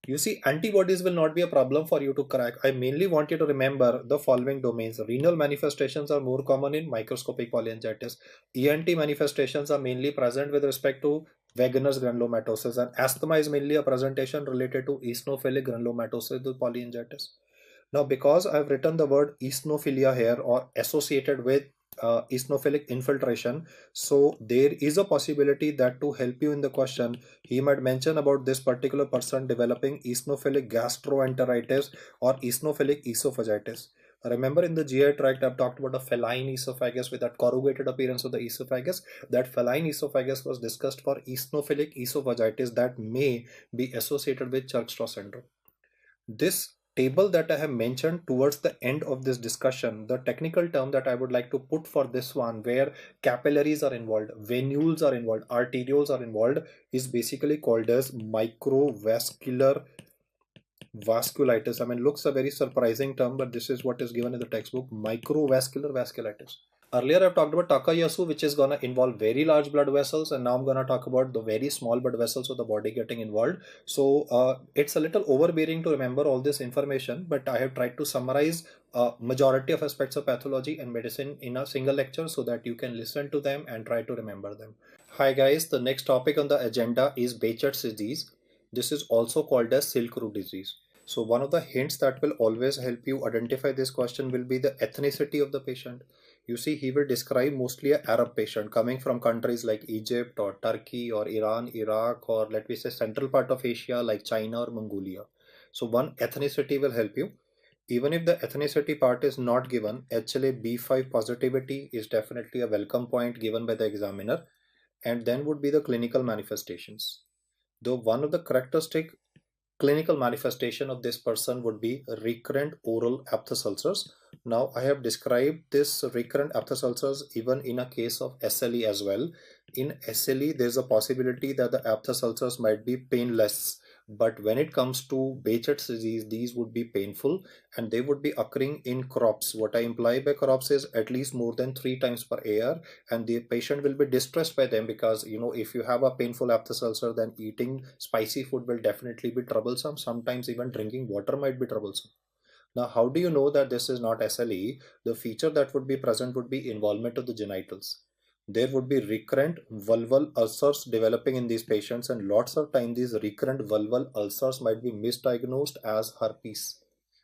You see, antibodies will not be a problem for you to crack. I mainly want you to remember the following domains. Renal manifestations are more common in microscopic polyangiitis. ENT manifestations are mainly present with respect to vaginous granulomatosis, and asthma is mainly a presentation related to eosinophilic granulomatosis with polyangiitis. Now, because I've written the word eosinophilia here or associated with eosinophilic infiltration, so there is a possibility that to help you in the question, he might mention about this particular person developing eosinophilic gastroenteritis or eosinophilic esophagitis. Remember in the GI tract, I've talked about a feline esophagus with that corrugated appearance of the esophagus. That feline esophagus was discussed for eosinophilic esophagitis that may be associated with Churg-Strauss syndrome. This table that I have mentioned towards the end of this discussion, the technical term that I would like to put for this one, where capillaries are involved, venules are involved, arterioles are involved, is basically called as microvascular vasculitis. I mean, looks a very surprising term, but this is what is given in the textbook, microvascular vasculitis. Earlier I've talked about Takayasu, which is going to involve very large blood vessels, and now I'm going to talk about the very small blood vessels of the body getting involved. So it's a little overbearing to remember all this information, but I have tried to summarize majority of aspects of pathology and medicine in a single lecture so that you can listen to them and try to remember them. Hi guys, the next topic on the agenda is Behcet's disease. This is also called as Silk Route disease. So one of the hints that will always help you identify this question will be the ethnicity of the patient. You see, he will describe mostly an Arab patient coming from countries like Egypt or Turkey or Iran, Iraq, or let me say central part of Asia like China or Mongolia. So one ethnicity will help you. Even if the ethnicity part is not given, HLA-B5 positivity is definitely a welcome point given by the examiner. And then would be the clinical manifestations. Though one of the characteristic clinical manifestation of this person would be recurrent oral aphthous ulcers. Now I have described this recurrent aphthous ulcers even in a case of SLE as well. In SLE, there's a possibility that the aphthous ulcers might be painless. But when it comes to Behcet's disease, these would be painful and they would be occurring in crops. What I imply by crops is at least more than 3 times per year, and the patient will be distressed by them because, you know, if you have a painful aphthous ulcer, then eating spicy food will definitely be troublesome. Sometimes even drinking water might be troublesome. Now, how do you know that this is not SLE? The feature that would be present would be involvement of the genitals. There would be recurrent vulval ulcers developing in these patients, and lots of time these recurrent vulval ulcers might be misdiagnosed as herpes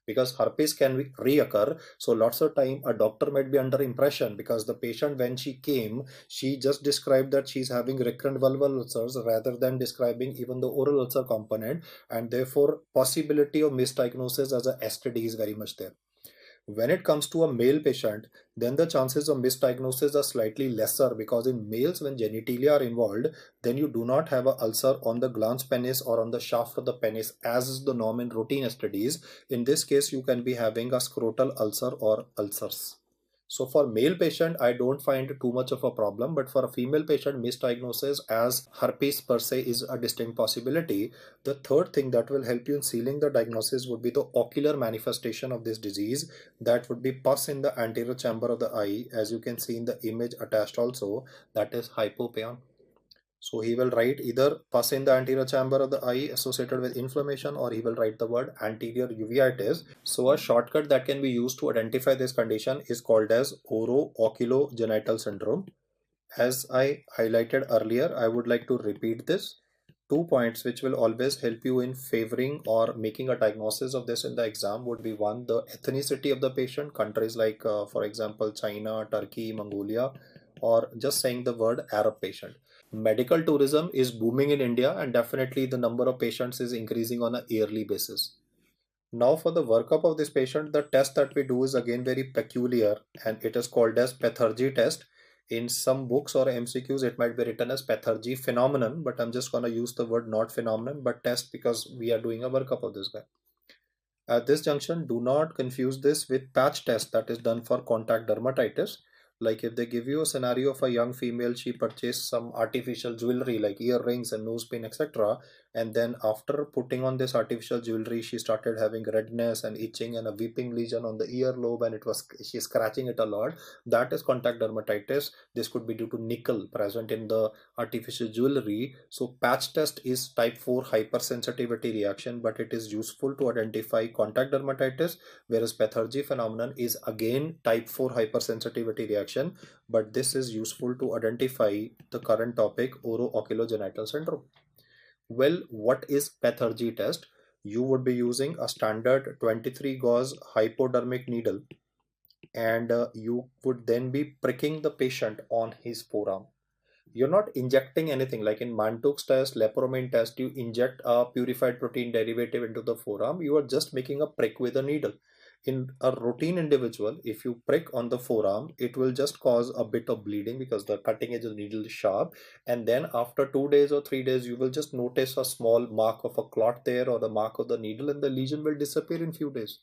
because herpes can reoccur. So lots of time a doctor might be under impression because the patient, when she came, she just described that she's having recurrent vulval ulcers rather than describing even the oral ulcer component, and therefore possibility of misdiagnosis as a STD is very much there. When it comes to a male patient, then the chances of misdiagnosis are slightly lesser, because in males, when genitalia are involved, then you do not have an ulcer on the glans penis or on the shaft of the penis, as is the norm in routine studies. In this case, you can be having a scrotal ulcer or ulcers. So for male patient, I don't find too much of a problem, but for a female patient, misdiagnosis as herpes per se is a distinct possibility. The third thing that will help you in sealing the diagnosis would be the ocular manifestation of this disease. That would be pus in the anterior chamber of the eye, as you can see in the image attached also, that is hypopion. So he will write either pus in the anterior chamber of the eye associated with inflammation, or he will write the word anterior uveitis. So a shortcut that can be used to identify this condition is called as oro-oculogenital syndrome. As I highlighted earlier, I would like to repeat this. 2 points which will always help you in favoring or making a diagnosis of this in the exam would be: one, the ethnicity of the patient, countries like for example China, Turkey, Mongolia, or just saying the word Arab patient. Medical tourism is booming in India, and definitely the number of patients is increasing on a yearly basis. Now for the workup of this patient, the test that we do is again very peculiar, and it is called as Pathergy test. In some books or MCQs, it might be written as Pathergy phenomenon, but I'm just gonna use the word not phenomenon, but test, because we are doing a workup of this guy. At this junction, do not confuse this with patch test that is done for contact dermatitis. Like if they give you a scenario of a young female, she purchased some artificial jewelry like earrings and nose pin, etc. And then after putting on this artificial jewelry, she started having redness and itching and a weeping lesion on the earlobe, and she's scratching it a lot. That is contact dermatitis. This could be due to nickel present in the artificial jewelry. So patch test is type 4 hypersensitivity reaction, but it is useful to identify contact dermatitis, whereas Pathergy phenomenon is again type 4 hypersensitivity reaction, but this is useful to identify the current topic, oro-oculogenital syndrome. Well, what is Pathergy test? You would be using a standard 23 gauge hypodermic needle, and you would then be pricking the patient on his forearm. You're not injecting anything like in Mantoux test, lepromin test. You inject a purified protein derivative into the forearm. You are just making a prick with a needle. In a routine individual, if you prick on the forearm, it will just cause a bit of bleeding because the cutting edge of the needle is sharp. And then after 2 days or 3 days, you will just notice a small mark of a clot there, or the mark of the needle, and the lesion will disappear in few days.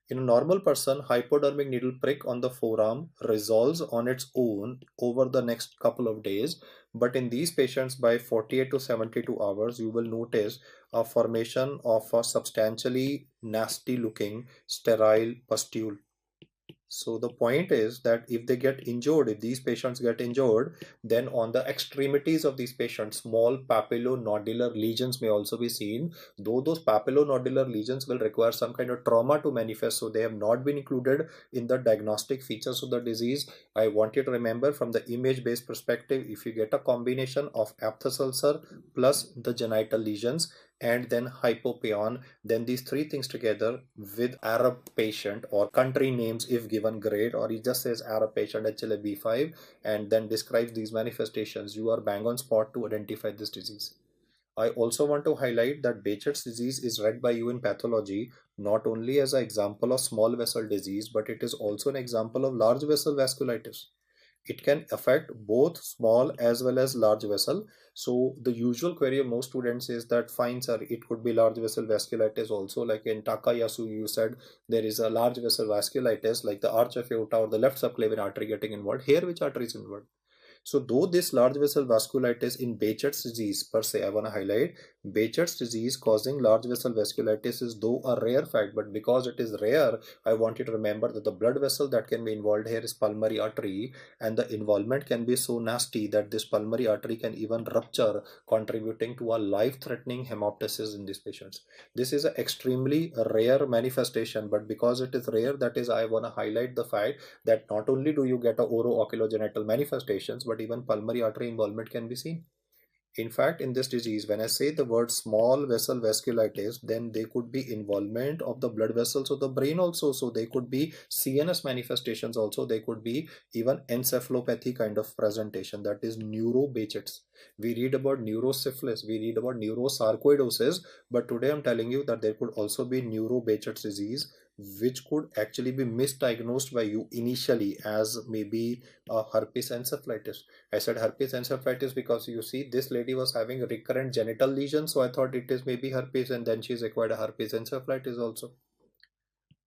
In a normal person, hypodermic needle prick on the forearm resolves on its own over the next couple of days. But in these patients, by 48 to 72 hours, you will notice a formation of a substantially nasty looking sterile pustule. So the point is that if they get injured, if these patients get injured, then on the extremities of these patients, small papillonodular lesions may also be seen. Though those papillonodular lesions will require some kind of trauma to manifest, so they have not been included in the diagnostic features of the disease. I want you to remember, from the image-based perspective, if you get a combination of aphthous ulcer plus the genital lesions and then hypopion, then these three things together with Arab patient, or country names if given great, or he just says Arab patient HLA-B5 and then describes these manifestations, you are bang on spot to identify this disease. I also want to highlight that Behçet's disease is read by you in pathology not only as an example of small vessel disease, but it is also an example of large vessel vasculitis. It can affect both small as well as large vessel. So the usual query of most students is that, fine sir, it could be large vessel vasculitis also, like in Takayasu you said there is a large vessel vasculitis like the arch of aorta or the left subclavian artery getting involved. Here which artery is involved? So though this large vessel vasculitis in Behçet's disease per se, I want to highlight, Behçet's disease causing large vessel vasculitis is though a rare fact, but because it is rare, I want you to remember that the blood vessel that can be involved here is pulmonary artery, and the involvement can be so nasty that this pulmonary artery can even rupture, contributing to a life-threatening hemoptysis in these patients. This is an extremely rare manifestation, but because it is rare, that is I want to highlight the fact that not only do you get a oro-oculogenital manifestations, but even pulmonary artery involvement can be seen. In fact, in this disease, when I say the word small vessel vasculitis, then they could be involvement of the blood vessels of the brain also. So they could be CNS manifestations also. They could be even encephalopathy kind of presentation, that is neuro-Behçet's. We read about neurosyphilis, we read about neurosarcoidosis, but today I'm telling you that there could also be neurobachet's disease, which could actually be misdiagnosed by you initially as maybe herpes encephalitis. I said herpes encephalitis because you see this lady was having recurrent genital lesions, so I thought it is maybe herpes, and then she's acquired a herpes encephalitis also.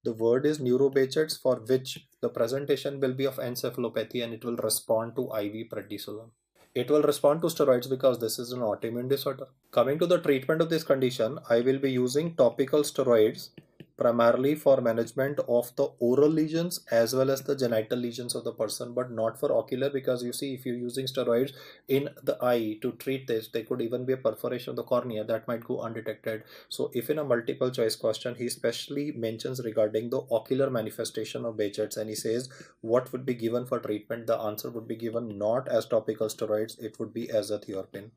The word is neurobachet's, for which the presentation will be of encephalopathy and it will respond to IV prednisolone. It will respond to steroids because this is an autoimmune disorder. Coming to the treatment of this condition, I will be using topical steroids primarily for management of the oral lesions as well as the genital lesions of the person, but not for ocular, because you see, if you're using steroids in the eye to treat this, there could even be a perforation of the cornea that might go undetected. So if in a multiple choice question he especially mentions regarding the ocular manifestation of Behçet's and he says what would be given for treatment, the answer would be given not as topical steroids, it would be as a thiorpin.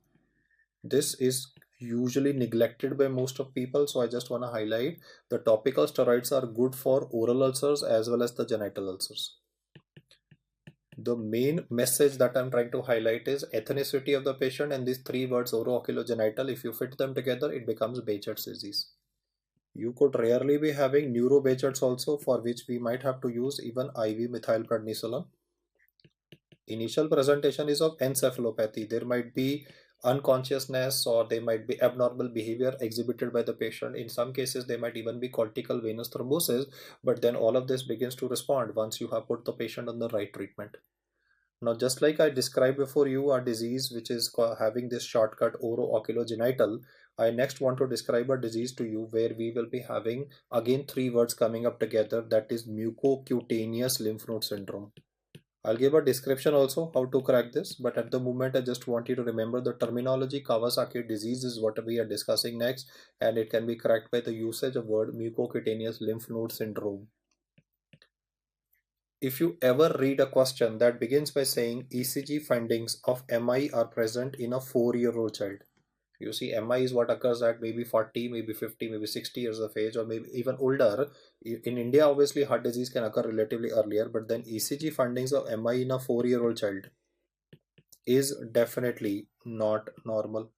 This is usually neglected by most of people, so I just want to highlight the topical steroids are good for oral ulcers as well as the genital ulcers. The main message that I'm trying to highlight is ethnicity of the patient, and these three words oroculogenital, if you fit them together, it becomes Behçet's disease. You could rarely be having neurobehçet's also, for which we might have to use even IV methylprednisolone. Initial presentation is of encephalopathy. There might be unconsciousness or there might be abnormal behavior exhibited by the patient. In some cases, there might even be cortical venous thrombosis, but then all of this begins to respond once you have put the patient on the right treatment. Now, just like I described before you a disease which is having this shortcut oro-oculogenital, I next want to describe a disease to you where we will be having again three words coming up together, that is mucocutaneous lymph node syndrome. I'll give a description also how to crack this, but at the moment I just want you to remember the terminology. Kawasaki disease is what we are discussing next, and it can be cracked by the usage of word mucocutaneous lymph node syndrome. If you ever read a question that begins by saying ECG findings of MI are present in a 4-year-old child, you see, MI is what occurs at maybe 40, maybe 50, maybe 60 years of age, or maybe even older. In India, obviously, heart disease can occur relatively earlier, but then ECG findings of MI in a 4-year-old child is definitely not normal.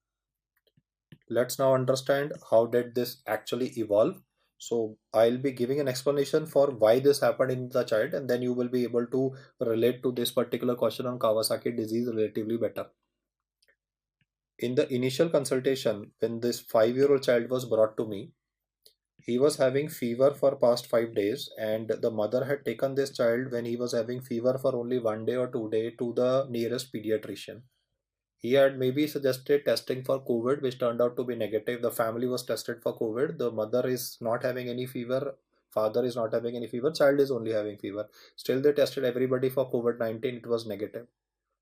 Let's now understand how did this actually evolve. So I'll be giving an explanation for why this happened in the child, and then you will be able to relate to this particular question on Kawasaki disease relatively better. In the initial consultation, when this 5-year-old child was brought to me, he was having fever for past 5 days, and the mother had taken this child when he was having fever for only 1 day or 2 day to the nearest pediatrician. He had maybe suggested testing for COVID, which turned out to be negative. The family was tested for COVID. The mother is not having any fever. Father is not having any fever. Child is only having fever. Still, they tested everybody for COVID-19. It was negative.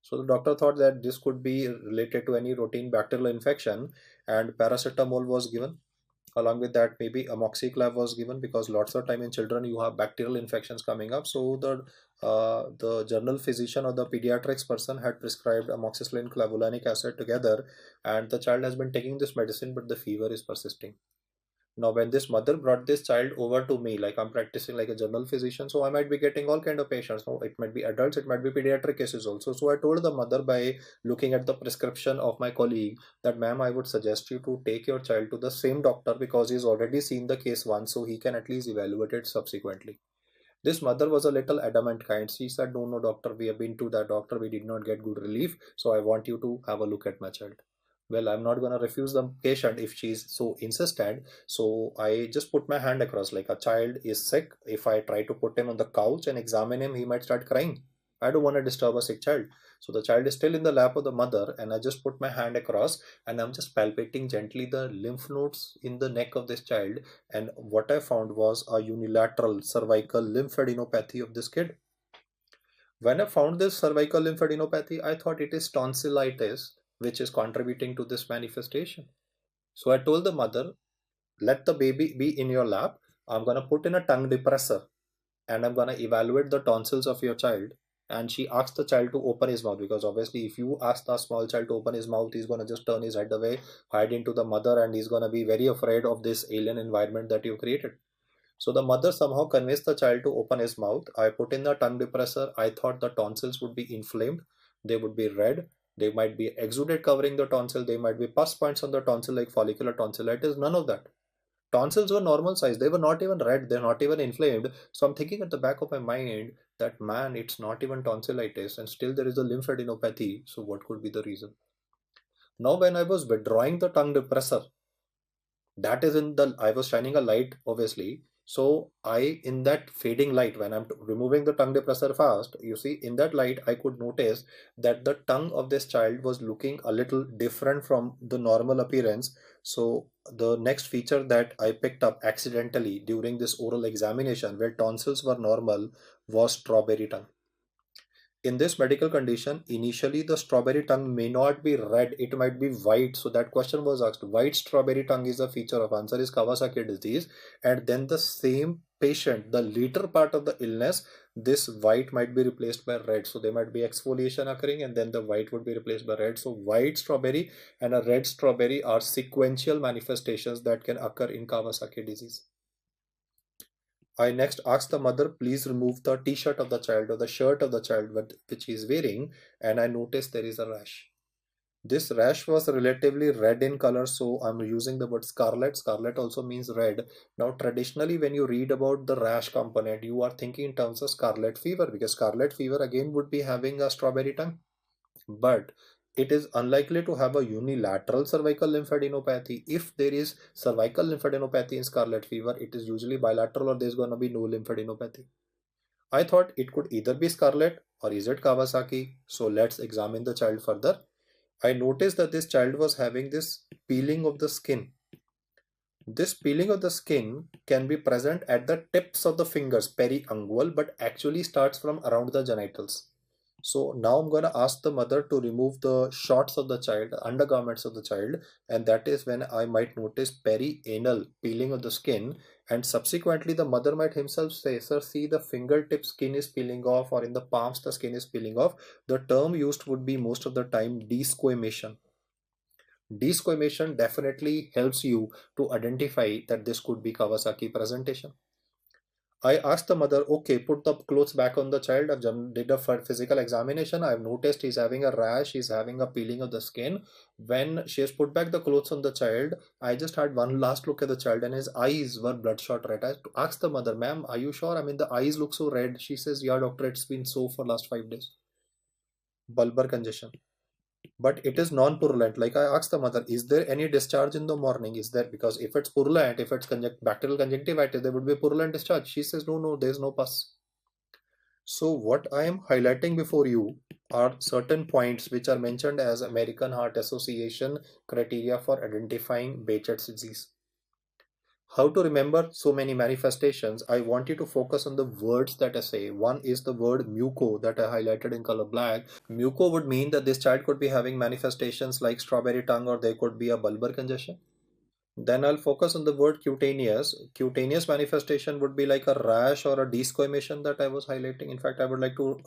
So the doctor thought that this could be related to any routine bacterial infection, and paracetamol was given. Along with that, maybe amoxiclav was given, because lots of time in children you have bacterial infections coming up. So the general physician or the pediatrics person had prescribed amoxicillin clavulanic acid together, and the child has been taking this medicine, but the fever is persisting. Now, when this mother brought this child over to me, like I'm practicing like a general physician, so I might be getting all kind of patients. No, it might be adults, it might be pediatric cases also. So I told the mother, by looking at the prescription of my colleague, that ma'am, I would suggest you to take your child to the same doctor, because he's already seen the case once, so he can at least evaluate it subsequently. This mother was a little adamant kind. She said, no, no, doctor, we have been to that doctor, we did not get good relief, so I want you to have a look at my child. Well, I'm not going to refuse the patient if she's so insistent. So I just put my hand across, like a child is sick. If I try to put him on the couch and examine him, he might start crying. I don't want to disturb a sick child. So the child is still in the lap of the mother, and I just put my hand across and I'm just palpating gently the lymph nodes in the neck of this child. And what I found was a unilateral cervical lymphadenopathy of this kid. When I found this cervical lymphadenopathy, I thought it is tonsillitis which is contributing to this manifestation. So I told the mother, let the baby be in your lap. I'm going to put in a tongue depressor and I'm going to evaluate the tonsils of your child. And she asked the child to open his mouth, because obviously if you ask the small child to open his mouth, he's going to just turn his head away, hide into the mother, and he's going to be very afraid of this alien environment that you created. So the mother somehow convinced the child to open his mouth. I put in the tongue depressor. I thought the tonsils would be inflamed. They would be red. They might be exudate covering the tonsil. They might be pus points on the tonsil like follicular tonsillitis. None of that. Tonsils were normal size. They were not even red. They're not even inflamed. So I'm thinking at the back of my mind that, man, it's not even tonsillitis and still there is a lymphadenopathy. So what could be the reason? Now when I was withdrawing the tongue depressor, that is in the, I was shining a light obviously. So I, in that fading light, when I'm removing the tongue depressor fast, you see in that light I could notice that the tongue of this child was looking a little different from the normal appearance. So the next feature that I picked up accidentally during this oral examination where tonsils were normal was strawberry tongue. In this medical condition, initially the strawberry tongue may not be red, it might be white. So that question was asked, white strawberry tongue is a feature of, answer is Kawasaki disease. And then the same patient, the later part of the illness, this white might be replaced by red. So there might be exfoliation occurring and then the white would be replaced by red. So white strawberry and a red strawberry are sequential manifestations that can occur in Kawasaki disease. I next asked the mother, please remove the t-shirt of the child or the shirt of the child which he is wearing, and I noticed there is a rash. This rash was relatively red in color, so I'm using the word scarlet. Scarlet also means red. Now, traditionally, when you read about the rash component, you are thinking in terms of scarlet fever, because scarlet fever again would be having a strawberry tongue. But it is unlikely to have a unilateral cervical lymphadenopathy. If there is cervical lymphadenopathy in scarlet fever, it is usually bilateral or there's going to be no lymphadenopathy. I thought it could either be scarlet or is it Kawasaki. So let's examine the child further. I noticed that this child was having this peeling of the skin. This peeling of the skin can be present at the tips of the fingers, periungual, but actually starts from around the genitals. So now I'm going to ask the mother to remove the shorts of the child, the undergarments of the child, and that is when I might notice perianal peeling of the skin, and subsequently the mother might himself say, sir, see the fingertip skin is peeling off, or in the palms the skin is peeling off. The term used would be most of the time desquamation. Desquamation definitely helps you to identify that this could be Kawasaki presentation. I asked the mother, okay, put the clothes back on the child. I've did a physical examination. I've noticed he's having a rash, he's having a peeling of the skin. When she has put back the clothes on the child, I just had one last look at the child and his eyes were bloodshot red. I asked the mother, ma'am, are you sure? I mean, the eyes look so red. She says, yeah, doctor, it's been so for last 5 days. Bulbar congestion. But it is non-purulent. Like I asked the mother, is there any discharge in the morning? Is there, because if it's purulent, if it's bacterial conjunctivitis, there would be a purulent discharge. She says, no, there's no pus. So what I am highlighting before you are certain points which are mentioned as American Heart Association criteria for identifying Behçet's disease. How to remember so many manifestations? I want you to focus on the words that I say. One is the word muco that I highlighted in color black. Muco would mean that this child could be having manifestations like strawberry tongue, or there could be a bulbar congestion. Then I'll focus on the word cutaneous. Cutaneous manifestation would be like a rash or a desquamation that I was highlighting. In fact, I would like to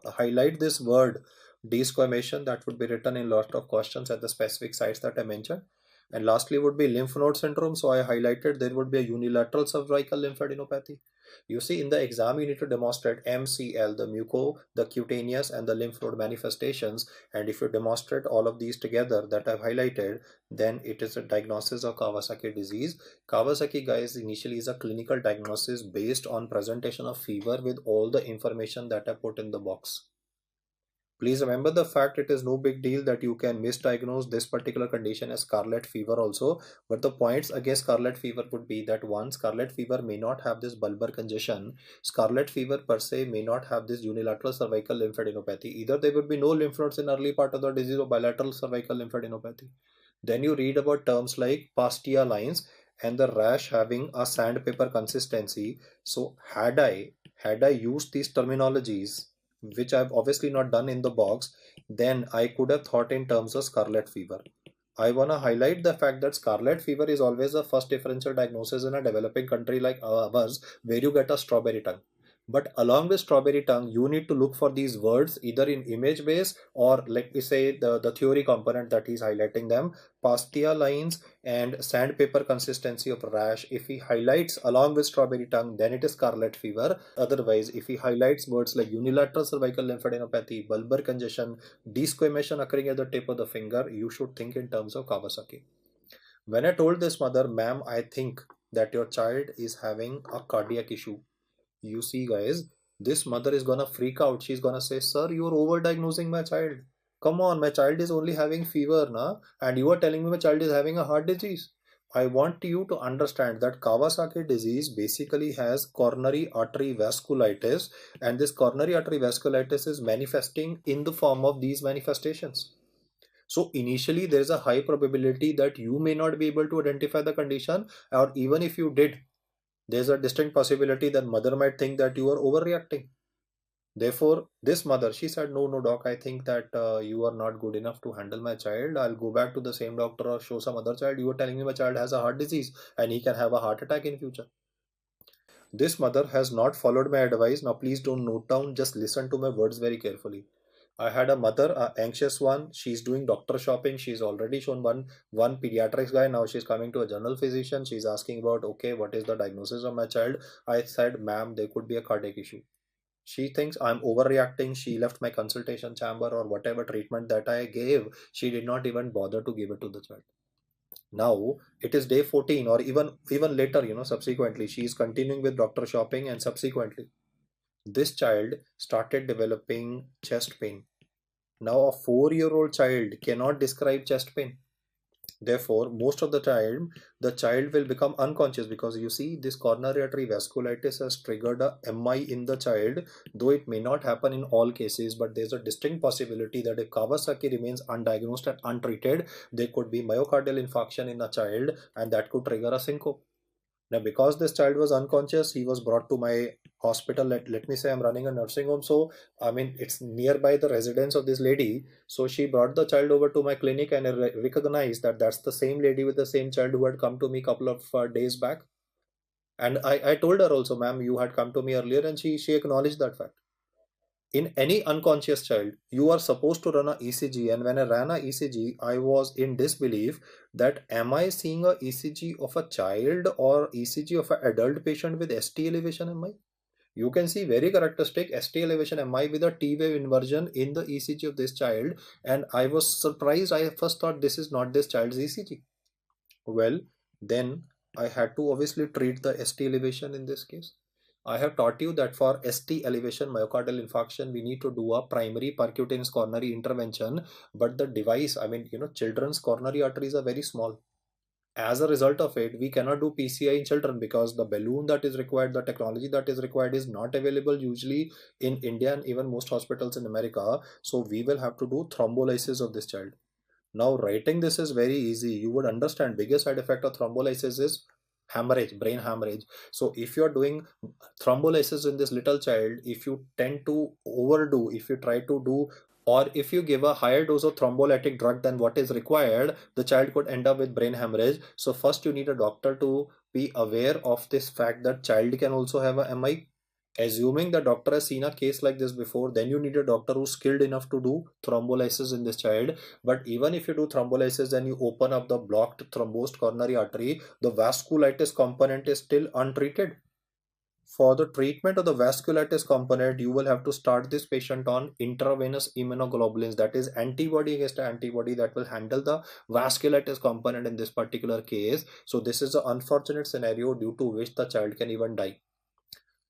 highlight this word desquamation that would be written in lot of questions at the specific sites that I mentioned. And lastly would be lymph node syndrome. So I highlighted there would be a unilateral cervical lymphadenopathy. You see, in the exam, you need to demonstrate MCL, the muco, the cutaneous, and the lymph node manifestations. And if you demonstrate all of these together that I've highlighted, then it is a diagnosis of Kawasaki disease. Kawasaki, guys, initially is a clinical diagnosis based on presentation of fever with all the information that I put in the box. Please remember the fact it is no big deal that you can misdiagnose this particular condition as scarlet fever also. But the points against scarlet fever would be that one, scarlet fever may not have this bulbar congestion. Scarlet fever per se may not have this unilateral cervical lymphadenopathy. Either there would be no lymph nodes in early part of the disease or bilateral cervical lymphadenopathy. Then you read about terms like pastia lines and the rash having a sandpaper consistency. So had I used these terminologies, which I've obviously not done in the box, then I could have thought in terms of scarlet fever. I want to highlight the fact that scarlet fever is always the first differential diagnosis in a developing country like ours, where you get a strawberry tongue. But along with strawberry tongue, you need to look for these words either in image base, or let me say the theory component that he's highlighting them, pastilla lines and sandpaper consistency of rash. If he highlights along with strawberry tongue, then it is scarlet fever. Otherwise, if he highlights words like unilateral cervical lymphadenopathy, bulbar congestion, desquamation occurring at the tip of the finger, you should think in terms of Kawasaki. When I told this mother, ma'am, I think that your child is having a cardiac issue. You see, guys, this mother is gonna freak out. She's gonna say, sir, you're overdiagnosing my child. Come on, my child is only having fever, na? And you are telling me my child is having a heart disease. I want you to understand that Kawasaki disease basically has coronary artery vasculitis, and this coronary artery vasculitis is manifesting in the form of these manifestations. So initially there is a high probability that you may not be able to identify the condition, or even if you did, there's a distinct possibility that mother might think that you are overreacting. Therefore, this mother, she said, no, no, doc, I think that you are not good enough to handle my child. I'll go back to the same doctor or show some other child. You are telling me my child has a heart disease and he can have a heart attack in future. This mother has not followed my advice. Now, please don't note down. Just listen to my words very carefully. I had a mother, a anxious one. She's doing doctor shopping. She's already shown one pediatrics guy. Now she's coming to a general physician. She's asking about, okay, what is the diagnosis of my child? I said, ma'am, there could be a cardiac issue. She thinks I'm overreacting. She left my consultation chamber, or whatever treatment that I gave, she did not even bother to give it to the child. Now it is day 14, or even later, subsequently she is continuing with doctor shopping, and subsequently this child started developing chest pain. Now a 4-year-old child cannot describe chest pain. Therefore, most of the time, the child will become unconscious, because you see, this coronary artery vasculitis has triggered a MI in the child, though it may not happen in all cases, but there's a distinct possibility that if Kawasaki remains undiagnosed and untreated, there could be myocardial infarction in a child, and that could trigger a syncope. Now, because this child was unconscious, he was brought to my hospital. Let me say I'm running a nursing home. So, I mean, it's nearby the residence of this lady. So she brought the child over to my clinic, and I recognized that that's the same lady with the same child who had come to me a couple of days back. And I told her also, ma'am, you had come to me earlier, and she acknowledged that fact. In any unconscious child, you are supposed to run a ECG, and when I ran a ECG, I was in disbelief that am I seeing a ECG of a child or ECG of an adult patient with ST elevation MI? You can see very characteristic ST elevation MI with a T wave inversion in the ECG of this child, and I was surprised. I first thought this is not this child's ECG. Well, then I had to obviously treat the ST elevation in this case. I have taught you that for ST elevation myocardial infarction, we need to do a primary percutaneous coronary intervention. But the device, I mean, children's coronary arteries are very small. As a result of it, we cannot do PCI in children, because the balloon that is required, the technology that is required is not available usually in India and even most hospitals in America. So we will have to do thrombolysis of this child. Now, writing this is very easy. You would understand biggest side effect of thrombolysis is hemorrhage, brain hemorrhage. So if you are doing thrombolysis in this little child, if you tend to overdo, if you try to do, or if you give a higher dose of thrombolytic drug than what is required, the child could end up with brain hemorrhage. So first you need a doctor to be aware of this fact that child can also have a MI. Assuming the doctor has seen a case like this before, then you need a doctor who's skilled enough to do thrombolysis in this child. But even if you do thrombolysis, then you open up the blocked thrombosed coronary artery, the vasculitis component is still untreated. For the treatment of the vasculitis component, you will have to start this patient on intravenous immunoglobulins, that is antibody against antibody that will handle the vasculitis component in this particular case. So this is an unfortunate scenario due to which the child can even die.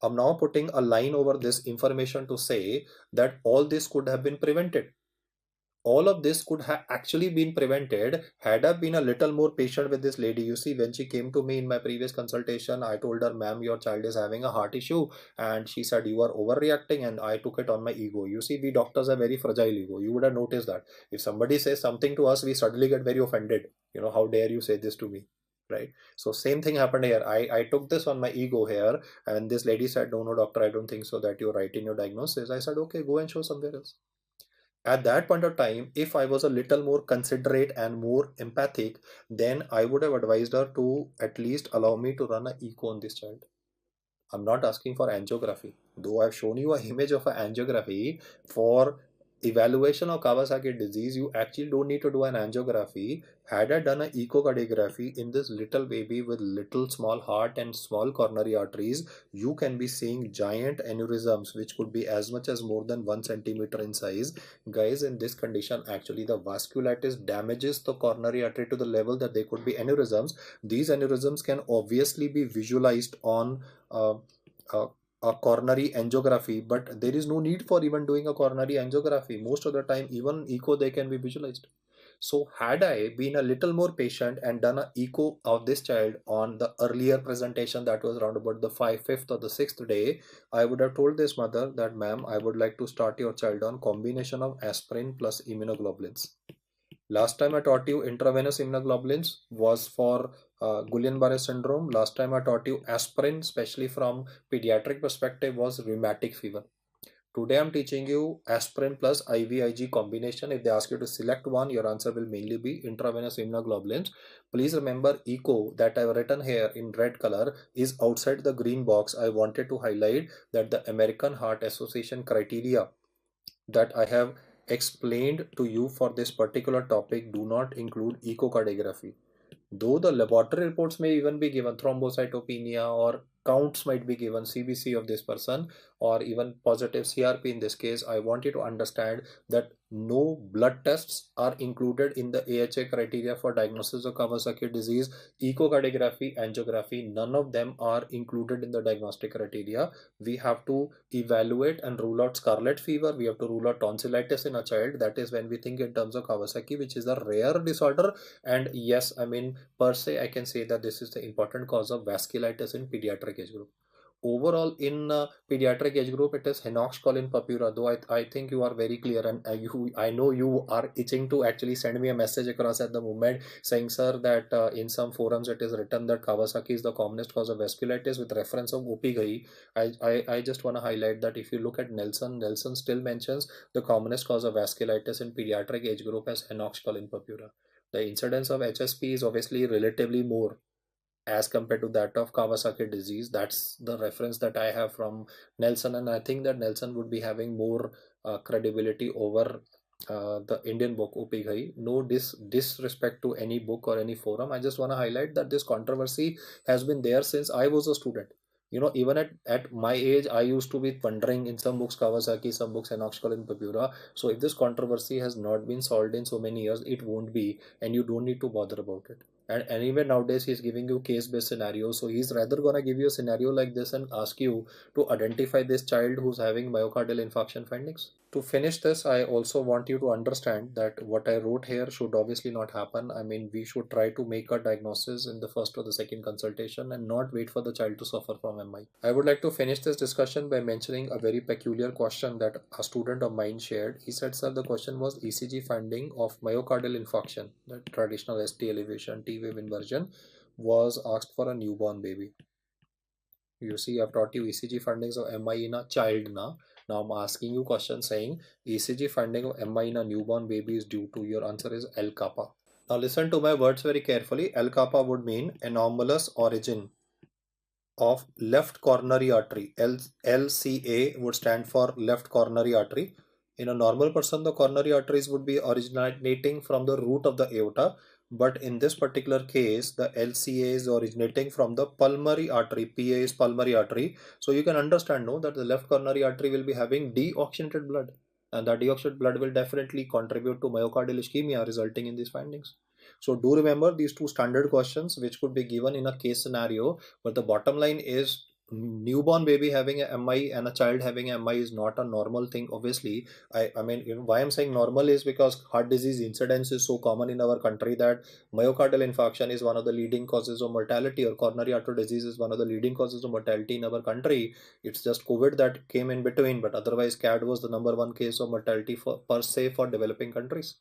I'm now putting a line over this information to say that all this could have been prevented. All of this could have actually been prevented had I been a little more patient with this lady. You see, when she came to me in my previous consultation, I told her, ma'am, your child is having a heart issue. And she said, you are overreacting. And I took it on my ego. You see, we doctors have very fragile ego. You would have noticed that. If somebody says something to us, we suddenly get very offended. How dare you say this to me? Right? So same thing happened here. I took this on my ego here, and this lady said, no, doctor, I don't think so that you're right in your diagnosis. I said, okay, go and show somewhere else. At that point of time, if I was a little more considerate and more empathic, then I would have advised her to at least allow me to run an echo on this child. I'm not asking for angiography. Though I've shown you an image of an angiography for evaluation of Kawasaki disease, you actually don't need to do an angiography. Had I done an echocardiography in this little baby with little small heart and small coronary arteries, you can be seeing giant aneurysms which could be as much as more than 1 centimeter in size. Guys, in this condition, actually the vasculitis damages the coronary artery to the level that they could be aneurysms. These aneurysms can obviously be visualized on uh, uh, a coronary angiography, but there is no need for even doing a coronary angiography. Most of the time, even echo they can be visualized. So had I been a little more patient and done an echo of this child on the earlier presentation, that was around about the 5th or the 6th day, I would have told this mother that, ma'am, I would like to start your child on combination of aspirin plus immunoglobulins. Last time I taught you intravenous immunoglobulins was for Guillain-Barré syndrome. Last time I taught you aspirin, especially from pediatric perspective, was rheumatic fever. Today I'm teaching you aspirin plus IVIG combination. If they ask you to select one, your answer will mainly be intravenous immunoglobulins. Please remember echo that I've written here in red color is outside the green box. I wanted to highlight that the American Heart Association criteria that I have explained to you for this particular topic do not include echocardiography. Though the laboratory reports may even be given, thrombocytopenia or counts might be given, CBC of this person, or even positive CRP in this case, I want you to understand that no blood tests are included in the AHA criteria for diagnosis of Kawasaki disease. Echocardiography, angiography, none of them are included in the diagnostic criteria. We have to evaluate and rule out scarlet fever. We have to rule out tonsillitis in a child. That is when we think in terms of Kawasaki, which is a rare disorder. And yes, I mean, per se, I can say that this is the important cause of vasculitis in pediatric age group. Overall, in pediatric age group, it is Henoch Collin Papura. Though I think you are very clear, and I know you are itching to actually send me a message across at the moment saying, sir, that in some forums it is written that Kawasaki is the commonest cause of vasculitis with reference of Opigai. I just want to highlight that if you look at Nelson still mentions the commonest cause of vasculitis in pediatric age group as Henoch Collin Papura. The incidence of HSP is obviously relatively more as compared to that of Kawasaki disease. That's the reference that I have from Nelson, and I think that Nelson would be having more credibility over the Indian book Opigai. No disrespect to any book or any forum. I just want to highlight that this controversy has been there since I was a student. You know, even at my age, I used to be wondering in some books Kawasaki, some books Henoch Collin Papura. So if this controversy has not been solved in so many years, it won't be, and you don't need to bother about it. And anyway, nowadays he's giving you case-based scenarios. So he's rather gonna give you a scenario like this and ask you to identify this child who's having myocardial infarction findings. To finish this, I also want you to understand that what I wrote here should obviously not happen. I mean, we should try to make a diagnosis in the first or the second consultation and not wait for the child to suffer from MI. I would like to finish this discussion by mentioning a very peculiar question that a student of mine shared. He said, sir, the question was ECG finding of myocardial infarction, the traditional ST elevation, T wave inversion, was asked for a newborn baby. You see, I've taught you ECG findings of MI in a child now. Now I'm asking you question saying ECG finding of MI in a newborn baby is due to, your answer is L kappa. Now listen to my words very carefully. L kappa would mean anomalous origin of left coronary artery. LCA would stand for left coronary artery. In a normal person, the coronary arteries would be originating from the root of the aorta, but in this particular case, the LCA is originating from the pulmonary artery. PA is pulmonary artery. So you can understand, no, that the left coronary artery will be having deoxygenated blood, and that deoxygenated blood will definitely contribute to myocardial ischemia, resulting in these findings. So do remember these two standard questions which could be given in a case scenario, but the bottom line is newborn baby having a MI and a child having a MI is not a normal thing. Obviously, I mean, why I'm saying normal is because heart disease incidence is so common in our country that myocardial infarction is one of the leading causes of mortality, or coronary artery disease is one of the leading causes of mortality in our country. It's just COVID that came in between, but otherwise CAD was the number one case of mortality for per se for developing countries.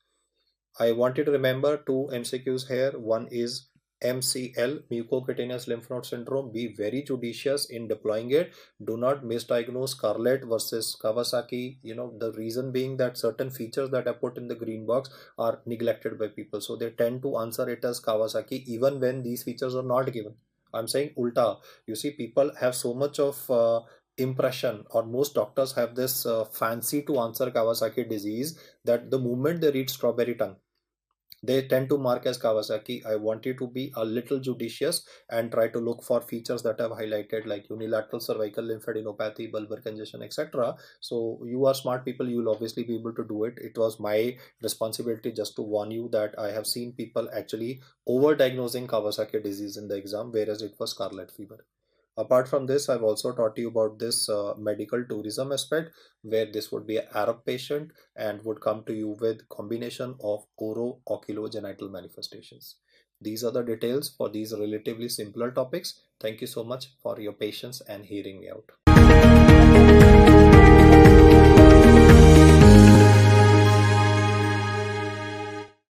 I want you to remember two MCQs here. One is MCL, mucocutaneous lymph node syndrome. Be very judicious in deploying it. Do not misdiagnose Scarlet versus Kawasaki. You know, the reason being that certain features that are put in the green box are neglected by people. So they tend to answer it as Kawasaki even when these features are not given. I'm saying ulta. You see, people have so much of impression, or most doctors have this fancy to answer Kawasaki disease, that the moment they read strawberry tongue, they tend to mark as Kawasaki. I want you to be a little judicious and try to look for features that I've highlighted, like unilateral cervical lymphadenopathy, bulbar congestion, etc. So you are smart people, you will obviously be able to do it. It was my responsibility just to warn you that I have seen people actually overdiagnosing Kawasaki disease in the exam, whereas it was scarlet fever. Apart from this, I've also taught you about this medical tourism aspect, where this would be an Arab patient and would come to you with combination of oro-oculogenital manifestations. These are the details for these relatively simpler topics. Thank you so much for your patience and hearing me out.